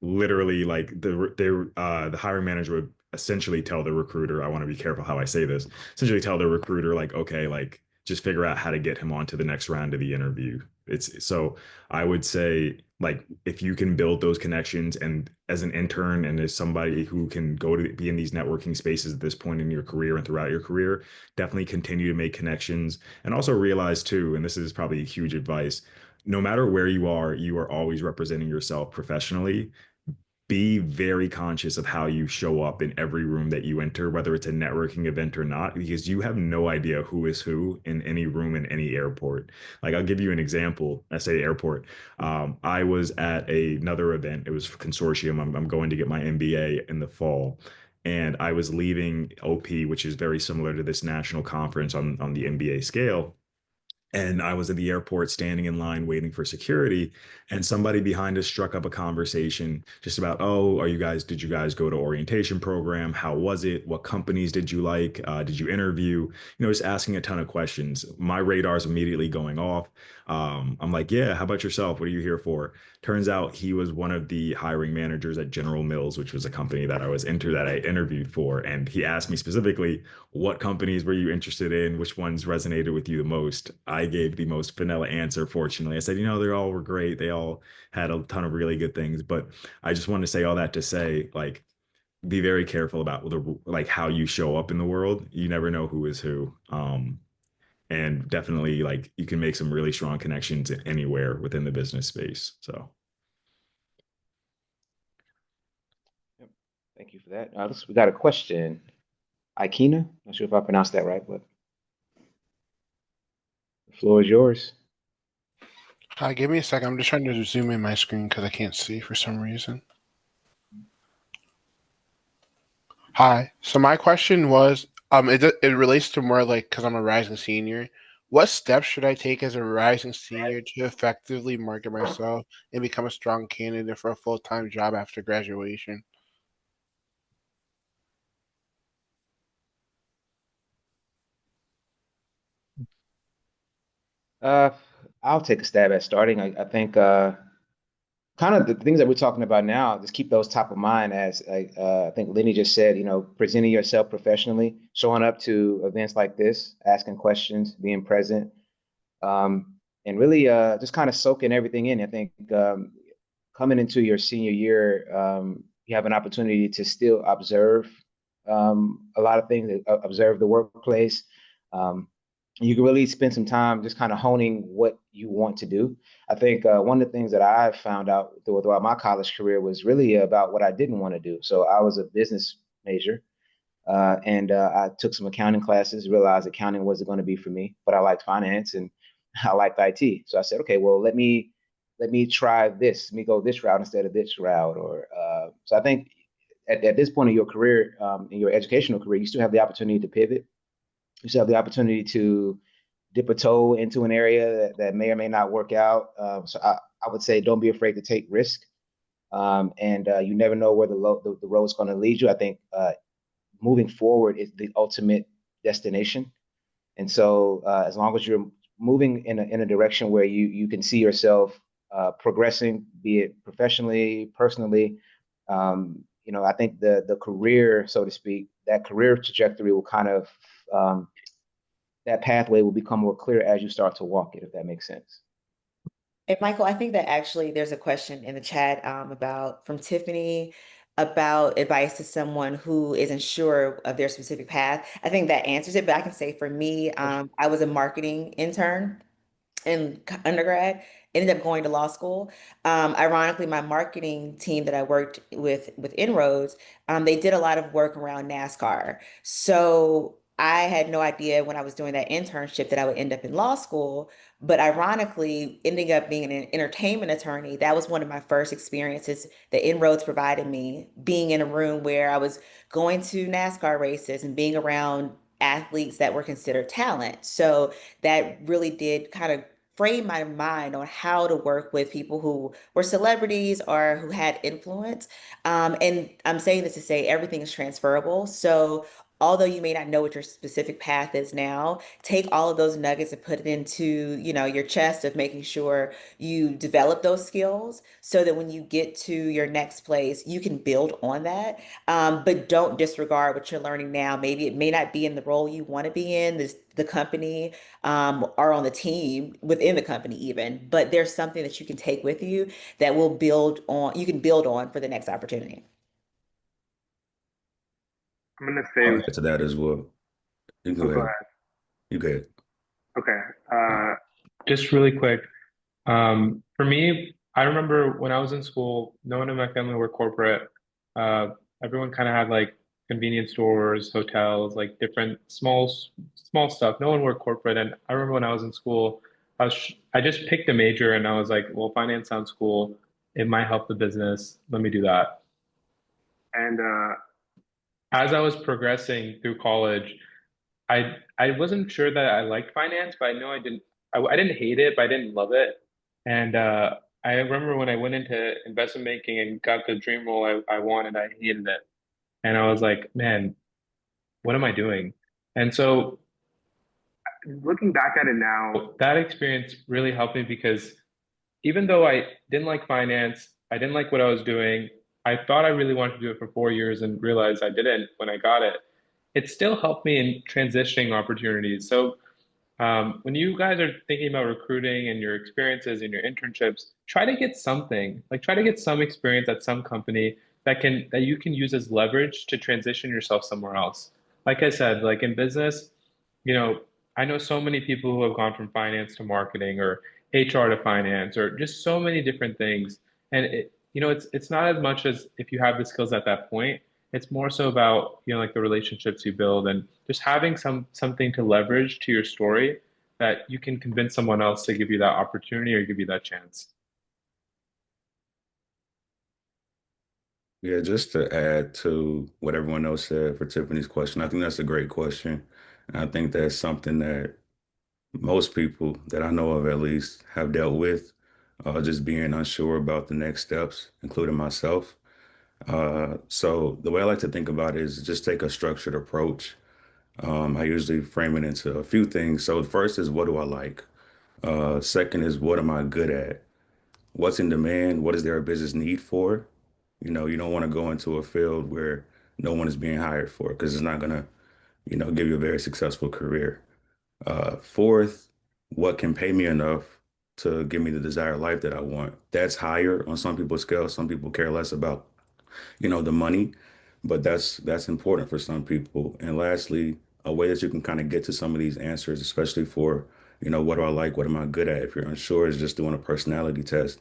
literally like the hiring manager would essentially tell the recruiter, I want to be careful how I say this, essentially tell the recruiter like, okay, like just figure out how to get him on to the next round of the interview. It's so I would say like if you can build those connections and as an intern and as somebody who can go to be in these networking spaces at this point in your career and throughout your career, definitely continue to make connections and also realize too, and this is probably huge advice, no matter where you are always representing yourself professionally. Be very conscious of how you show up in every room that you enter, whether it's a networking event or not, because you have no idea who is who in any room in any airport. Like I'll give you an example. I say airport. I was at another event. It was for consortium. I'm going to get my MBA in the fall. And I was leaving OP, which is very similar to this national conference on the MBA scale. And I was at the airport standing in line waiting for security, and somebody behind us struck up a conversation just about, oh, did you guys go to orientation program? How was it? What companies did you like? Did you interview? Just asking a ton of questions. My radar's immediately going off. I'm like, yeah, how about yourself? What are you here for? Turns out he was one of the hiring managers at General Mills, which was a company that I interviewed for. And he asked me specifically, what companies were you interested in? Which ones resonated with you the most? I gave the most vanilla answer, fortunately. I said, they all were great. They all had a ton of really good things. But I just want to say all that to say, like, be very careful about like how you show up in the world. You never know who is who. And definitely like you can make some really strong connections anywhere within the business space. So Yep. Thank you for that. We got a question. Ikena, not sure if I pronounced that right, but the floor is yours. Hi, give me a second. I'm just trying to zoom in my screen because I can't see for some reason. Hi. So my question was, it relates to more like because I'm a rising senior. What steps should I take as a rising senior to effectively market myself and become a strong candidate for a full-time job after graduation? Uh, I'll take a stab at starting. I think kind of the things that we're talking about now, just keep those top of mind as I think Lenny just said, presenting yourself professionally, showing up to events like this, asking questions, being present, and really just kind of soaking everything in. I think coming into your senior year, you have an opportunity to still observe a lot of things, observe the workplace. You can really spend some time just kind of honing what you want to do. I think one of the things that I found out throughout my college career was really about what I didn't want to do. So I was a business major, and I took some accounting classes, realized accounting wasn't going to be for me, but I liked finance and I liked IT. So I said, okay, well, let me try this. Let me go this route instead of this route. So I think at this point in your career, in your educational career, you still have the opportunity to pivot. You still have the opportunity to dip a toe into an area that may or may not work out. So I would say don't be afraid to take risk. And you never know where the road is going to lead you. I think moving forward is the ultimate destination. And so as long as you're moving in a direction where you can see yourself progressing, be it professionally, personally, I think the career, so to speak, that career trajectory will kind of that pathway will become more clear as you start to walk it, if that makes sense. And Michael, I think that actually there's a question in the chat from Tiffany about advice to someone who isn't sure of their specific path. I think that answers it, but I can say for me, I was a marketing intern in undergrad, ended up going to law school. Ironically, my marketing team that I worked with INROADS, they did a lot of work around NASCAR. So I had no idea when I was doing that internship that I would end up in law school. But ironically, ending up being an entertainment attorney, that was one of my first experiences that INROADS provided me, being in a room where I was going to NASCAR races and being around athletes that were considered talent. So that really did kind of frame my mind on how to work with people who were celebrities or who had influence. And I'm saying this to say everything is transferable. So although you may not know what your specific path is now, take all of those nuggets and put it into, your chest of making sure you develop those skills so that when you get to your next place, you can build on that. But don't disregard what you're learning now. Maybe it may not be in the role you want to be in, the company, or on the team within the company even, but there's something that you can take with you that you can build on for the next opportunity. I'm gonna I'll say, add to that as well. You can go oh, go ahead. ahead. You good? Okay. Just really quick. For me, I remember when I was in school, no one in my family were corporate. Uh, Everyone kind of had like convenience stores, hotels, like different small stuff. No one worked corporate. And I remember when I was in school, I just picked a major and I was like, well, finance sounds cool. It might help the business. Let me do that. And as I was progressing through college, I wasn't sure that I liked finance, but I know I didn't hate it, but I didn't love it. And I remember when I went into investment banking and got the dream role I wanted, I hated it. And I was like, man, what am I doing? And so looking back at it now, that experience really helped me because even though I didn't like finance, I didn't like what I was doing, I thought I really wanted to do it for 4 years and realized I didn't when I got it. It still helped me in transitioning opportunities. So when you guys are thinking about recruiting and your experiences and your internships, try to get something, like try to get some experience at some company that you can use as leverage to transition yourself somewhere else. Like I said, like in business, you know, I know so many people who have gone from finance to marketing or HR to finance or just so many different things. And it's not as much as if you have the skills at that point. It's more so about, like the relationships you build and just having something to leverage to your story that you can convince someone else to give you that opportunity or give you that chance. Yeah, just to add to what everyone else said for Tiffany's question, I think that's a great question. And I think that's something that most people that I know of at least have dealt with, just being unsure about the next steps, including myself. So the way I like to think about it is just take a structured approach. I usually frame it into a few things. So the first is what do I like? Second is what am I good at? What's in demand? What is there a business need for? You don't want to go into a field where no one is being hired for because it's not gonna, give you a very successful career. Fourth, what can pay me enough to give me the desired life that I want? That's higher on some people's scale. Some people care less about, the money, but that's important for some people. And lastly, a way that you can kind of get to some of these answers, especially for, what do I like? What am I good at? If you're unsure, is just doing a personality test.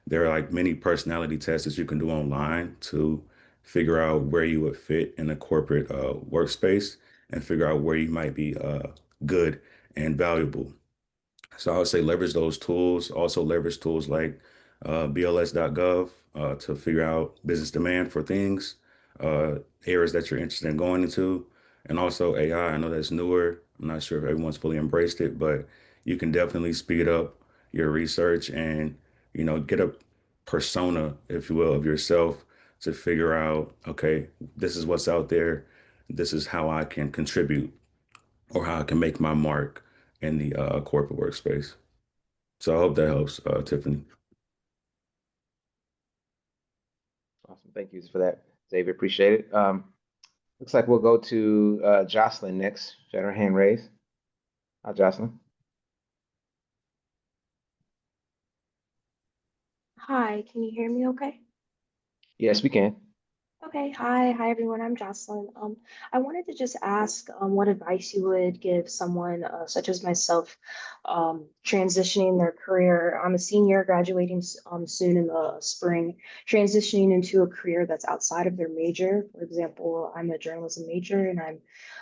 There are like many personality tests that you can do online to figure out where you would fit in a corporate workspace and figure out where you might be good and valuable. So I would say leverage those tools. Also leverage tools like BLS.gov to figure out business demand for things, areas that you're interested in going into, and also AI. I know that's newer. I'm not sure if everyone's fully embraced it, but you can definitely speed up your research and, get a persona, if you will, of yourself to figure out, okay, this is what's out there. This is how I can contribute or how I can make my mark in the corporate workspace. So I hope that helps, Tiffany. Awesome. Thank you for that, Xavier. Appreciate it. Looks like we'll go to Jocelyn next. She had her hand raised. Hi, Jocelyn. Hi, can you hear me okay? Yes, we can. Okay, hi everyone. I'm Jocelyn. I wanted to just ask what advice you would give someone such as myself transitioning their career. I'm a senior graduating soon in the spring, transitioning into a career that's outside of their major. For example, I'm a journalism major and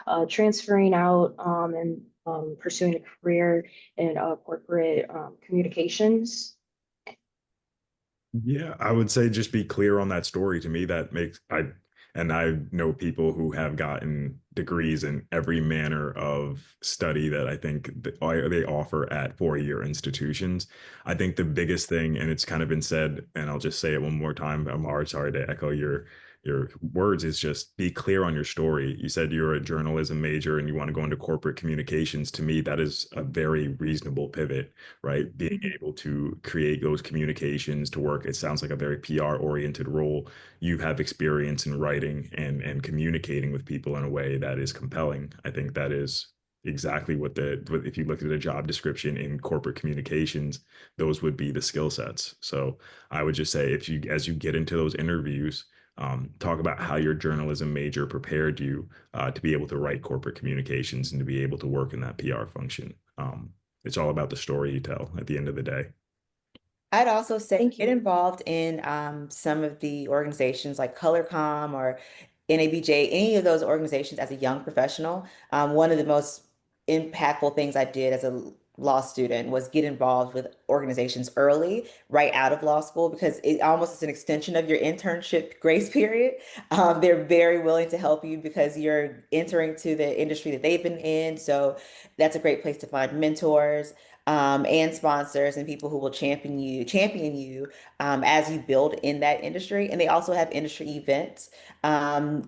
I'm transferring out and pursuing a career in corporate communications. Yeah, I would say just be clear on that story. To me, I know people who have gotten degrees in every manner of study that I think they offer at four-year institutions. I think the biggest thing, and it's kind of been said, and I'll just say it one more time, Amar, sorry to echo your words is just be clear on your story. You said you're a journalism major and you want to go into corporate communications. To me, that is a very reasonable pivot, right? Being able to create those communications to work. It sounds like a very PR oriented role. You have experience in writing and communicating with people in a way that is compelling. I think that is exactly what if you look at a job description in corporate communications, those would be the skill sets. So I would just say, if you, as you get into those interviews, talk about how your journalism major prepared you to be able to write corporate communications and to be able to work in that PR function. It's all about the story you tell at the end of the day. I'd also say Thank get you. involved in some of the organizations like ColorCom or NABJ, any of those organizations as a young professional. One of the most impactful things I did as a law student was get involved with organizations early, right out of law school, because it almost is an extension of your internship grace period. They're very willing to help you because you're entering to the industry that they've been in. So that's a great place to find mentors and sponsors and people who will champion you as you build in that industry. And they also have industry events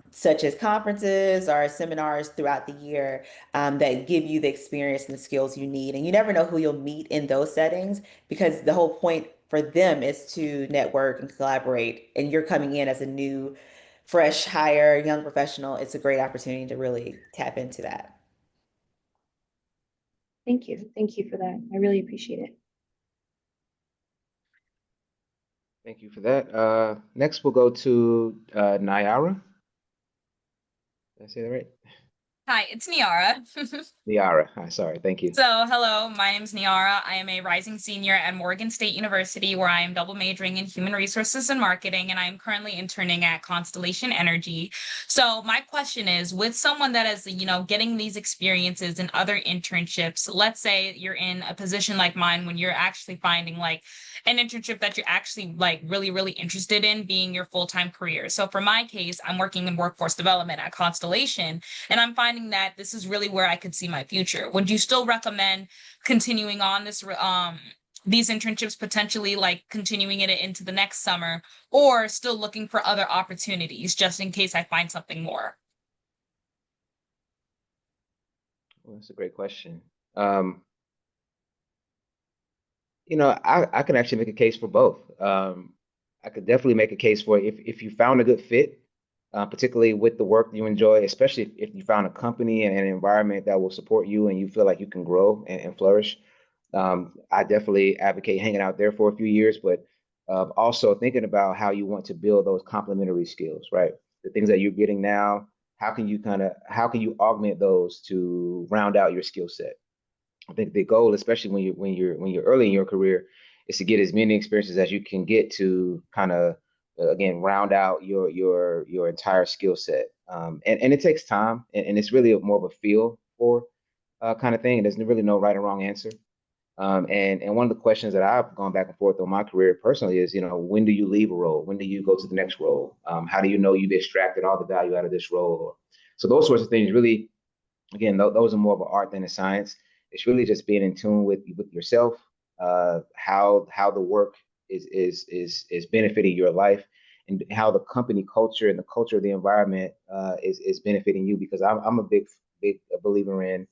such as conferences or seminars throughout the year that give you the experience and the skills you need. And you never know who you'll meet in those settings, because the whole point for them is to network and collaborate. And you're coming in as a new, fresh hire, young professional. It's a great opportunity to really tap into that. Thank you. Thank you for that. I really appreciate it. Thank you for that. Next, we'll go to Nyara. Did I say that right? Hi, it's Niara. Nyara. Hi, sorry. Thank you. So, hello, my name is Niara. I am a rising senior at Morgan State University, where I am double majoring in human resources and marketing, and I am currently interning at Constellation Energy. So, my question is, with someone that is, getting these experiences and other internships, let's say you're in a position like mine when you're actually finding like an internship that you're actually like really, really interested in being your full-time career. So, for my case, I'm working in workforce development at Constellation, and I'm finding that this is really where I could see my future. Would you still recommend continuing on these internships, potentially like continuing it into the next summer, or still looking for other opportunities just in case I find something more? Well, that's a great question. I can actually make a case for both. I could definitely make a case for if you found a good fit, particularly with the work you enjoy, especially if you found a company and an environment that will support you and you feel like you can grow and flourish. I definitely advocate hanging out there for a few years, but also thinking about how you want to build those complementary skills, right? The things that you're getting now, how can you augment those to round out your skill set? I think the goal, especially when you're early in your career, is to get as many experiences as you can get to kind of again round out your entire skill set. And it takes time, and it's really more of a feel for kind of thing. There's really no right or wrong answer. And one of the questions that I've gone back and forth on my career personally is, when do you leave a role? When do you go to the next role? How do you know you've extracted all the value out of this role? So those sorts of things really, again, those are more of an art than a science. It's really just being in tune with yourself, how the work is benefiting your life, and how the company culture and the culture of the environment is benefiting you. Because I'm a big believer in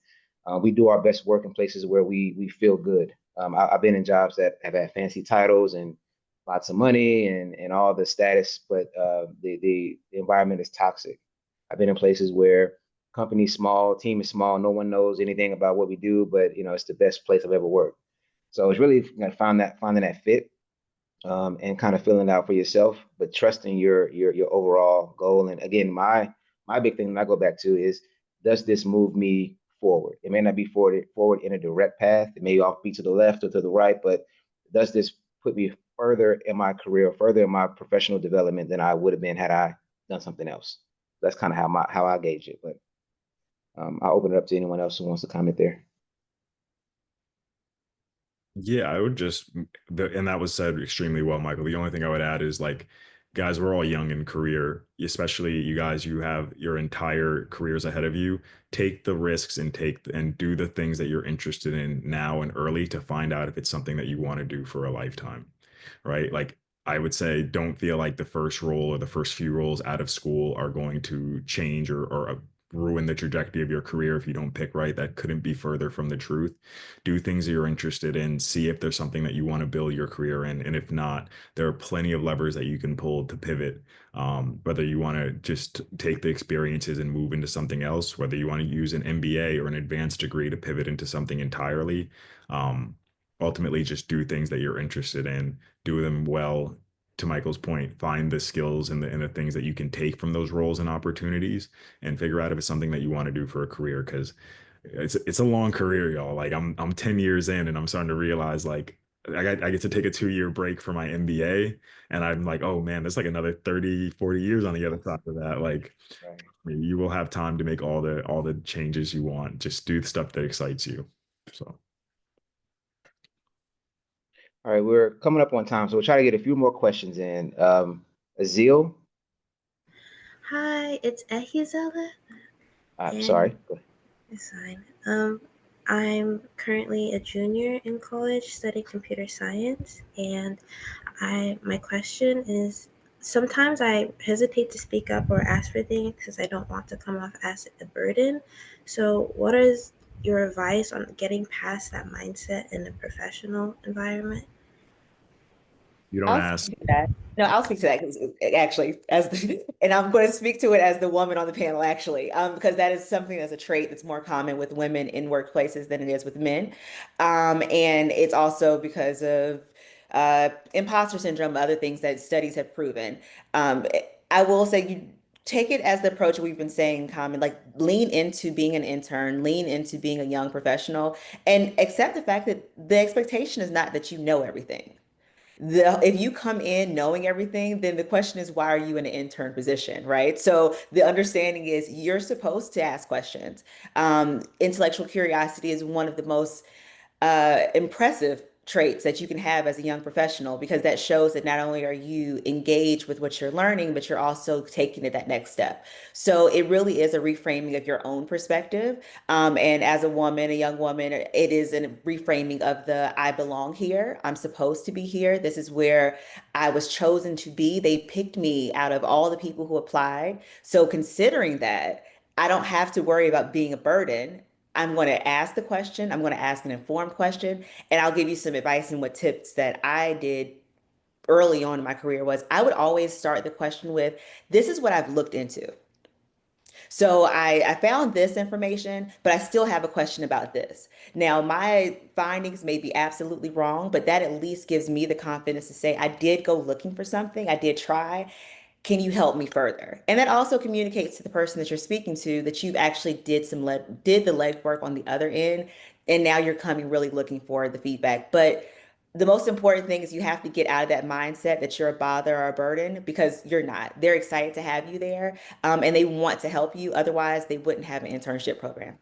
we do our best work in places where we feel good. I've been in jobs that have had fancy titles and lots of money and all the status, but the environment is toxic. I've been in places where company's small, team is small, no one knows anything about what we do, but it's the best place I've ever worked. So it's really finding that fit and kind of filling it out for yourself, but trusting your overall goal. And again, my big thing that I go back to is, does this move me forward? It may not be forward in a direct path. It may off be to the left or to the right, but does this put me further in my career, further in my professional development than I would have been had I done something else? That's kind of how I gauge it. But I'll open it up to anyone else who wants to comment there. Yeah, I would and that was said extremely well, Michael. The only thing I would add is guys, we're all young in career, especially you guys, you have your entire careers ahead of you. Take the risks and do the things that you're interested in now and early to find out if it's something that you want to do for a lifetime, right? I would say don't feel like the first role or the first few roles out of school are going to change or ruin the trajectory of your career if you don't pick right. That couldn't be further from the truth. Do things that you're interested in, see if there's something that you want to build your career in. And if not, there are plenty of levers that you can pull to pivot. Whether you want to just take the experiences and move into something else, whether you want to use an MBA or an advanced degree to pivot into something entirely. Ultimately, just do things that you're interested in, do them well. To Michael's point, find the skills and the things that you can take from those roles and opportunities, and figure out if it's something that you want to do for a career. Because it's a long career, y'all. Like I'm 10 years in, and I'm starting to realize like I get to take a 2-year break for my MBA, and I'm like, oh man, there's like another 30, 40 years on the other side of that. Like you will have time to make all the changes you want. Just do the stuff that excites you. So. All right, we're coming up on time, so we'll try to get a few more questions in. Azil, Hi, it's Ehizela. I'm And sorry. it's fine. I'm currently a junior in college studying computer science, and my question is, sometimes I hesitate to speak up or ask for things because I don't want to come off as a burden. So what is your advice on getting past that mindset in a professional environment? You don't I'll ask. speak to that. No, I'll speak to that because actually, and I'm going to speak to it as the woman on the panel, actually, because that is something that's a trait that's more common with women in workplaces than it is with men, and it's also because of imposter syndrome, other things that studies have proven. I will say you take it as the approach we've been saying, common, like lean into being an intern, lean into being a young professional, and accept the fact that the expectation is not that you know everything. If you come in knowing everything, then the question is, why are you in an intern position, right? So the understanding is you're supposed to ask questions. Intellectual curiosity is one of the most impressive traits that you can have as a young professional, because that shows that not only are you engaged with what you're learning, but you're also taking it that next step. So it really is a reframing of your own perspective. And as a woman, a young woman, it is a reframing of the I belong here. I'm supposed to be here. This is where I was chosen to be. They picked me out of all the people who applied. So considering that, I don't have to worry about being a burden. I'm going to ask the question. I'm going to ask an informed question, and I'll give you some advice and what tips that I did early on in my career was I would always start the question with, this is what I've looked into. So I found this information, but I still have a question about this. Now, my findings may be absolutely wrong, but that at least gives me the confidence to say I did go looking for something. I did try. Can you help me further? And that also communicates to the person that you're speaking to that you've actually did the legwork on the other end, and now you're coming really looking for the feedback. But the most important thing is you have to get out of that mindset that you're a bother or a burden, because you're not. They're excited to have you there, and they want to help you. Otherwise, they wouldn't have an internship program.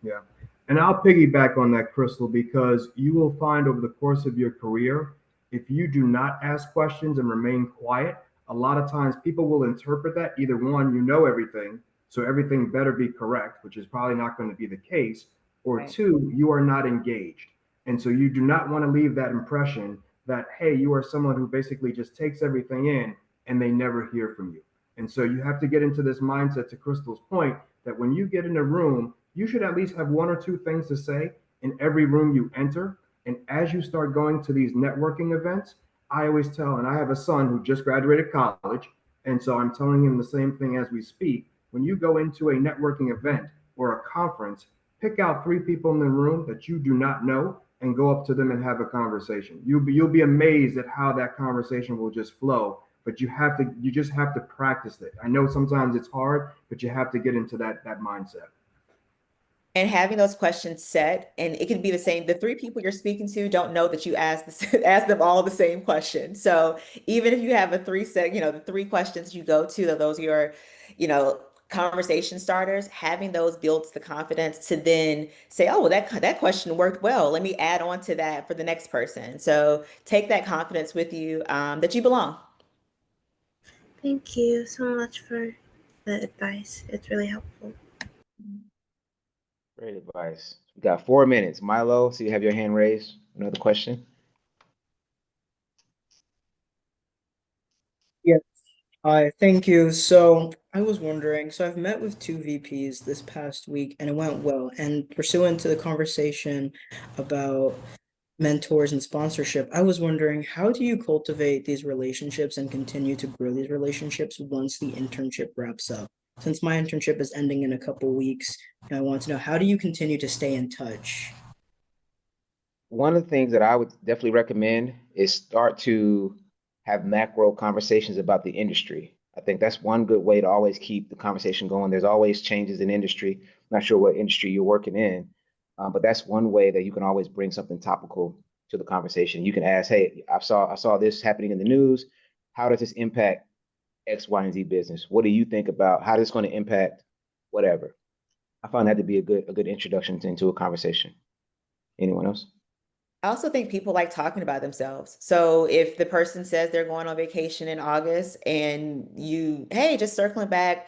Yeah. And I'll piggyback on that, Crystal, because you will find over the course of your career, if you do not ask questions and remain quiet, a lot of times people will interpret that either one, you know everything, so everything better be correct, which is probably not going to be the case, or Right. two, you are not engaged. And so you do not want to leave that impression that, hey, you are someone who basically just takes everything in and they never hear from you. And so you have to get into this mindset, to Crystal's point, that when you get in a room, you should at least have one or two things to say in every room you enter. And as you start going to these networking events, I always tell, and I have a son who just graduated college, and so I'm telling him the same thing as we speak. When you go into a networking event or a conference, pick out three people in the room that you do not know and go up to them and have a conversation. You'll be amazed at how that conversation will just flow. But you just have to practice it. I know sometimes it's hard, but you have to get into that mindset. And having those questions set, and it can be the same. The three people you're speaking to don't know that you ask them all the same question. So even if you have a three set, the three questions you go to, those are your, conversation starters. Having those builds the confidence to then say, oh, well, that question worked well. Let me add on to that for the next person. So take that confidence with you, that you belong. Thank you so much for the advice. It's really helpful. Great advice. We got 4 minutes. Milo, so you have your hand raised. Another question? Hi, thank you. So I was wondering, so I've met with two VPs this past week and it went well. And pursuant to the conversation about mentors and sponsorship, I was wondering, how do you cultivate these relationships and continue to grow these relationships once the internship wraps up? Since my internship is ending in a couple weeks, I want to know, how do you continue to stay in touch? One of the things that I would definitely recommend is start to have macro conversations about the industry. I think that's one good way to always keep the conversation going. There's always changes in industry. I'm not sure what industry you're working in, but that's one way that you can always bring something topical to the conversation. You can ask, "Hey, I saw this happening in the news. How does this impact X, Y, and Z business? What do you think about how this is going to impact whatever?" I find that to be a good introduction into a conversation. Anyone else? I also think people like talking about themselves. So if the person says they're going on vacation in August and you, hey, just circling back,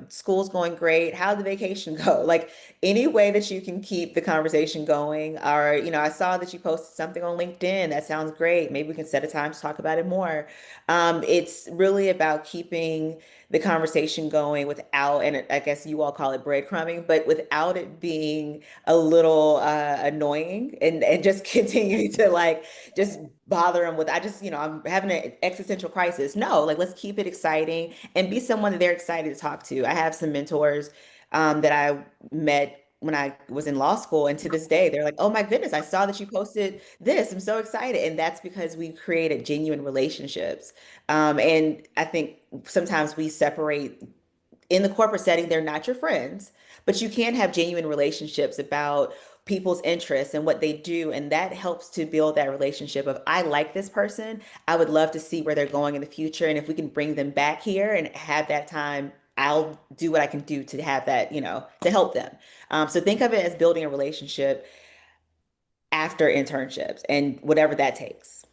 school's going great. How'd the vacation go? Like any way that you can keep the conversation going, or, I saw that you posted something on LinkedIn. That sounds great. Maybe we can set a time to talk about it more. It's really about keeping the conversation going without, and I guess you all call it breadcrumbing, but without it being a little annoying and just continuing to like just bother them with I'm having an existential crisis. No, like let's keep it exciting and be someone that they're excited to talk to. I have some mentors that I met when I was in law school, and to this day they're like, oh my goodness, I saw that you posted this, I'm so excited. And that's because we created genuine relationships. And I think sometimes we separate in the corporate setting, they're not your friends, but you can have genuine relationships about people's interests and what they do. And that helps to build that relationship of, I like this person. I would love to see where they're going in the future. And if we can bring them back here and have that time, I'll do what I can do to have that, to help them. So think of it as building a relationship after internships and whatever that takes.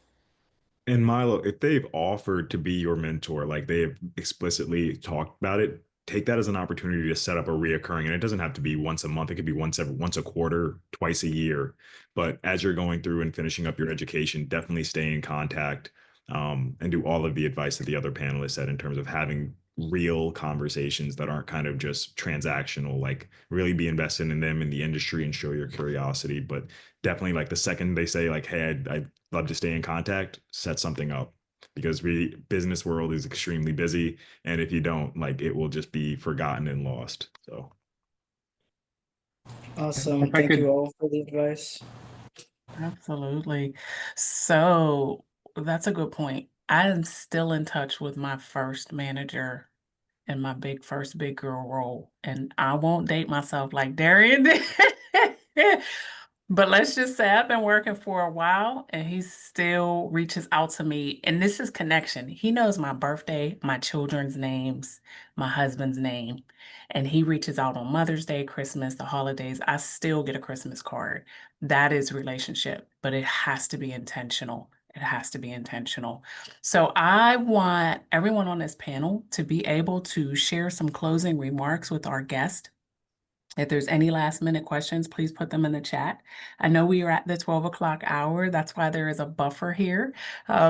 And Milo, if they've offered to be your mentor, like they have explicitly talked about it, take that as an opportunity to set up a reoccurring. And it doesn't have to be once a month. It could be once a quarter, twice a year. But as you're going through and finishing up your education, definitely stay in contact, and do all of the advice that the other panelists said in terms of having real conversations that aren't kind of just transactional, like really be invested in them in the industry and show your curiosity. But definitely like the second they say like, hey, I'd love to stay in contact, set something up, because business world is extremely busy, and if you don't, like, it will just be forgotten and lost. So Awesome. If I Thank you could, all for the advice. Absolutely. So that's a good point. I'm still in touch with my first manager in my first big girl role, and I won't date myself like Darian did. But let's just say I've been working for a while and he still reaches out to me. And this is connection. He knows my birthday, my children's names, my husband's name. And he reaches out on Mother's Day, Christmas, the holidays. I still get a Christmas card. That is relationship, but it has to be intentional. It has to be intentional. So I want everyone on this panel to be able to share some closing remarks with our guest. If there's any last minute questions, please put them in the chat. I know we are at the 12 o'clock hour. That's why there is a buffer here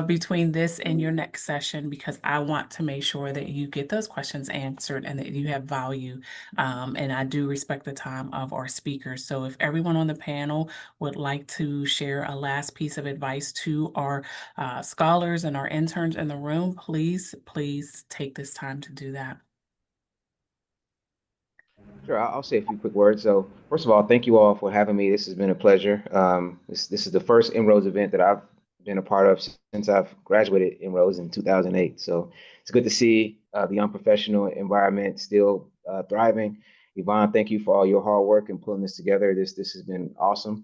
between this and your next session, because I want to make sure that you get those questions answered and that you have value. And I do respect the time of our speakers. So if everyone on the panel would like to share a last piece of advice to our scholars and our interns in the room, please take this time to do that. Sure, I'll say a few quick words. So, first of all, thank you all for having me. This has been a pleasure. This is the first INROADS event that I've been a part of since I've graduated INROADS in 2008. So, it's good to see the young professional environment still thriving. Yvonne, thank you for all your hard work and pulling this together. This has been awesome.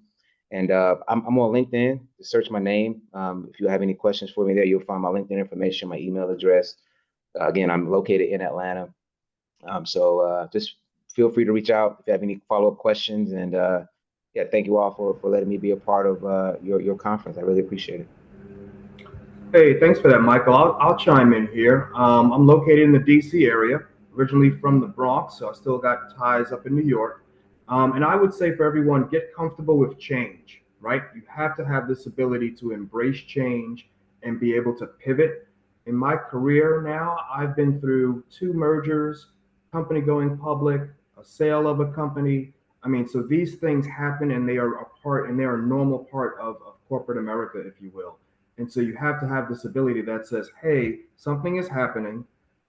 And I'm on LinkedIn. Just search my name. If you have any questions for me there, you'll find my LinkedIn information, my email address. Again, I'm located in Atlanta. So just feel free to reach out if you have any follow-up questions. And yeah, thank you all for letting me be a part of your conference. I really appreciate it. Hey, thanks for that, Michael. I'll chime in here. I'm located in the DC area, originally from the Bronx, so I still got ties up in New York. And I would say for everyone, get comfortable with change, right? You have to have this ability to embrace change and be able to pivot. In my career now, I've been through 2 mergers, company going public, a sale of a company. I mean, so these things happen and they are a part and they are a normal part of corporate America, if you will. And so you have to have this ability that says, hey, something is happening.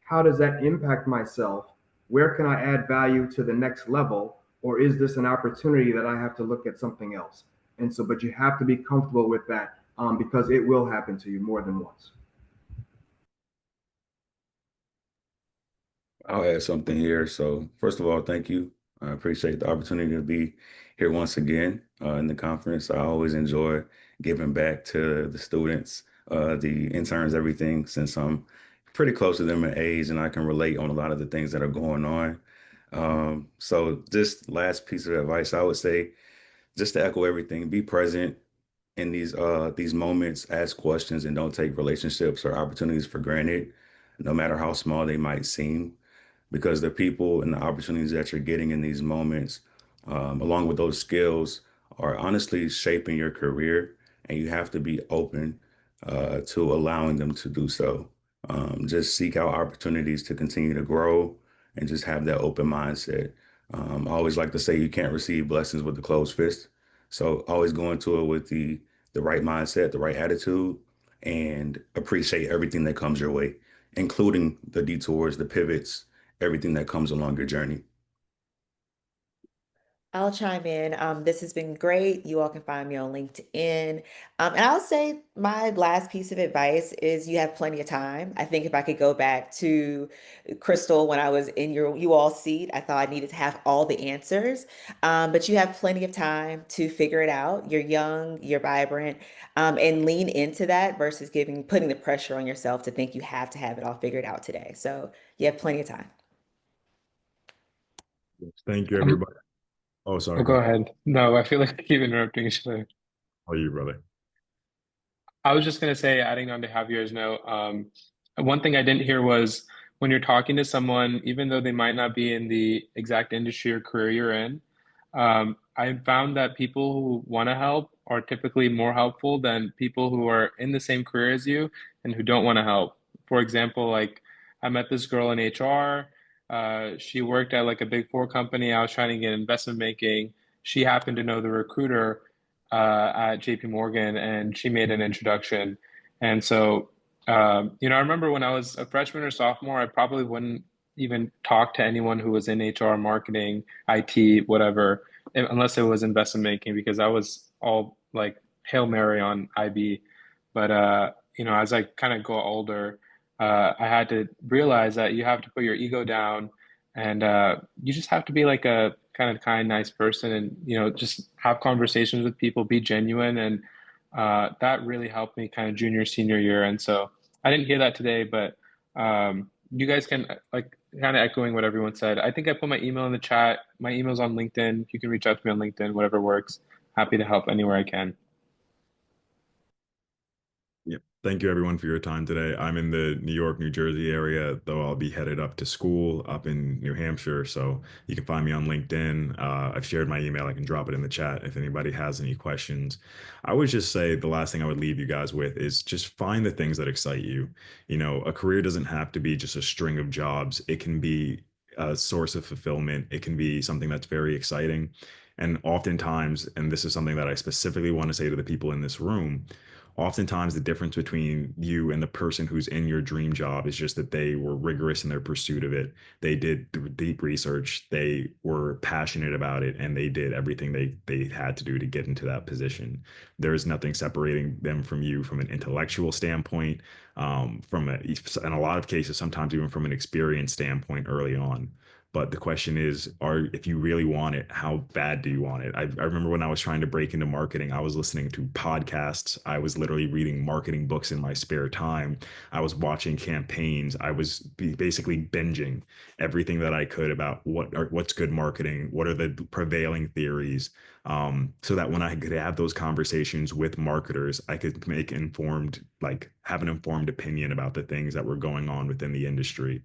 How does that impact myself? Where can I add value to the next level? Or is this an opportunity that I have to look at something else? And so, but you have to be comfortable with that because it will happen to you more than once. I'll add something here. So, first of all, thank you. I appreciate the opportunity to be here once again in the conference. I always enjoy giving back to the students, the interns, everything, since I'm pretty close to them in age and I can relate on a lot of the things that are going on. So, just last piece of advice, I would say, just to echo everything, be present in these moments, ask questions, and don't take relationships or opportunities for granted, no matter how small they might seem, because the people and the opportunities that you're getting in these moments, along with those skills, are honestly shaping your career, and you have to be open to allowing them to do so. Just seek out opportunities to continue to grow and just have that open mindset. I always like to say you can't receive blessings with a closed fist. So always go into it with the right mindset, the right attitude, and appreciate everything that comes your way, including the detours, the pivots, everything that comes along your journey. I'll chime in. This has been great. You all can find me on LinkedIn. And I'll say my last piece of advice is you have plenty of time. I think if I could go back to Crystal when I was in you all seat, I thought I needed to have all the answers. But you have plenty of time to figure it out. You're young, you're vibrant, and lean into that versus putting the pressure on yourself to think you have to have it all figured out today. So you have plenty of time. Thank you, Um, everybody. Oh, sorry. go ahead. No, I feel like I keep interrupting each other. Oh, you, brother. I was just gonna say, adding on to Javier's note, one thing I didn't hear was when you're talking to someone, even though they might not be in the exact industry or career you're in, I found that people who want to help are typically more helpful than people who are in the same career as you and who don't want to help. For example, like I met this girl in HR. She worked at like a big four company. I was trying to get investment banking. She happened to know the recruiter at JP Morgan, and she made an introduction. And so, I remember when I was a freshman or sophomore, I probably wouldn't even talk to anyone who was in HR, marketing, IT, whatever, unless it was investment banking, because I was all like Hail Mary on IB. But, as I kind of go older, I had to realize that you have to put your ego down and you just have to be like a kind of kind, nice person and, just have conversations with people, be genuine. And that really helped me kind of junior, senior year. And so I didn't hear that today, but you guys can like kind of echoing what everyone said. I think I put my email in the chat. My email's on LinkedIn. You can reach out to me on LinkedIn, whatever works. Happy to help anywhere I can. Yeah. Thank you everyone for your time today. I'm in the New York, New Jersey area, though I'll be headed up to school up in New Hampshire. So you can find me on LinkedIn. I've shared my email. I can drop it in the chat if anybody has any questions. I would just say the last thing I would leave you guys with is just find the things that excite you. A career doesn't have to be just a string of jobs. It can be a source of fulfillment. It can be something that's very exciting. And oftentimes, and this is something that I specifically want to say to the people in this room, oftentimes the difference between you and the person who's in your dream job is just that they were rigorous in their pursuit of it. They did deep research, they were passionate about it, and they did everything they had to do to get into that position. There is nothing separating them from you from an intellectual standpoint, in a lot of cases, sometimes even from an experience standpoint early on. But the question is, if you really want it, how bad do you want it? I remember when I was trying to break into marketing, I was listening to podcasts. I was literally reading marketing books in my spare time. I was watching campaigns. I was basically binging everything that I could about what's good marketing, what are the prevailing theories, so that when I could have those conversations with marketers, I could have an informed opinion about the things that were going on within the industry.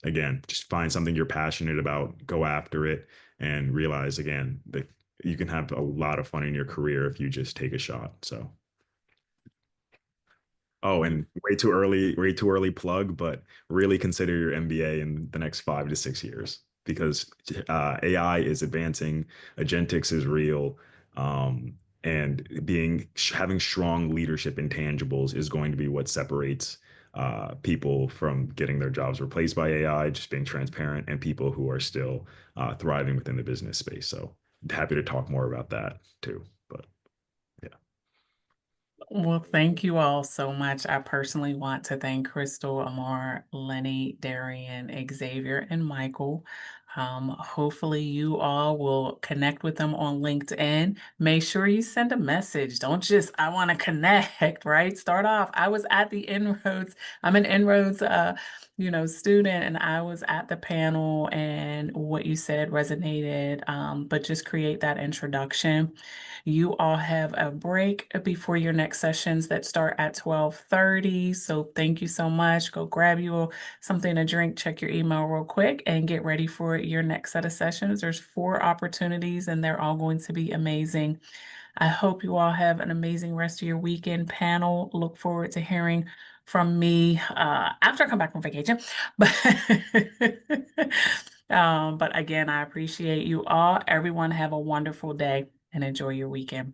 Again, just find something you're passionate about, go after it, and realize again that you can have a lot of fun in your career if you just take a shot. So Oh, and way too early plug, but really consider your MBA in the next 5 to 6 years because AI is advancing, agentics is real, and having strong leadership intangibles is going to be what separates people from getting their jobs replaced by AI, just being transparent, and people who are still thriving within the business space. So happy to talk more about that too. But yeah. Well, thank you all so much. I personally want to thank Crystal, Amar, Lenny, Darian, Xavier, and Michael. Hopefully you all will connect with them on LinkedIn. Make sure you send a message. Don't just, I want to connect, right? Start off. I was at the Inroads. I'm an Inroads student, and I was at the panel, and what you said resonated. But just create that introduction. You all have a break before your next sessions that start at 12:30. So thank you so much. Go grab you something to drink, check your email real quick, and get ready for your next set of sessions. There's 4 opportunities, and they're all going to be amazing. I hope you all have an amazing rest of your weekend. Panel, look forward to hearing from me after I come back from vacation. But again, I appreciate you all. Everyone have a wonderful day and enjoy your weekend.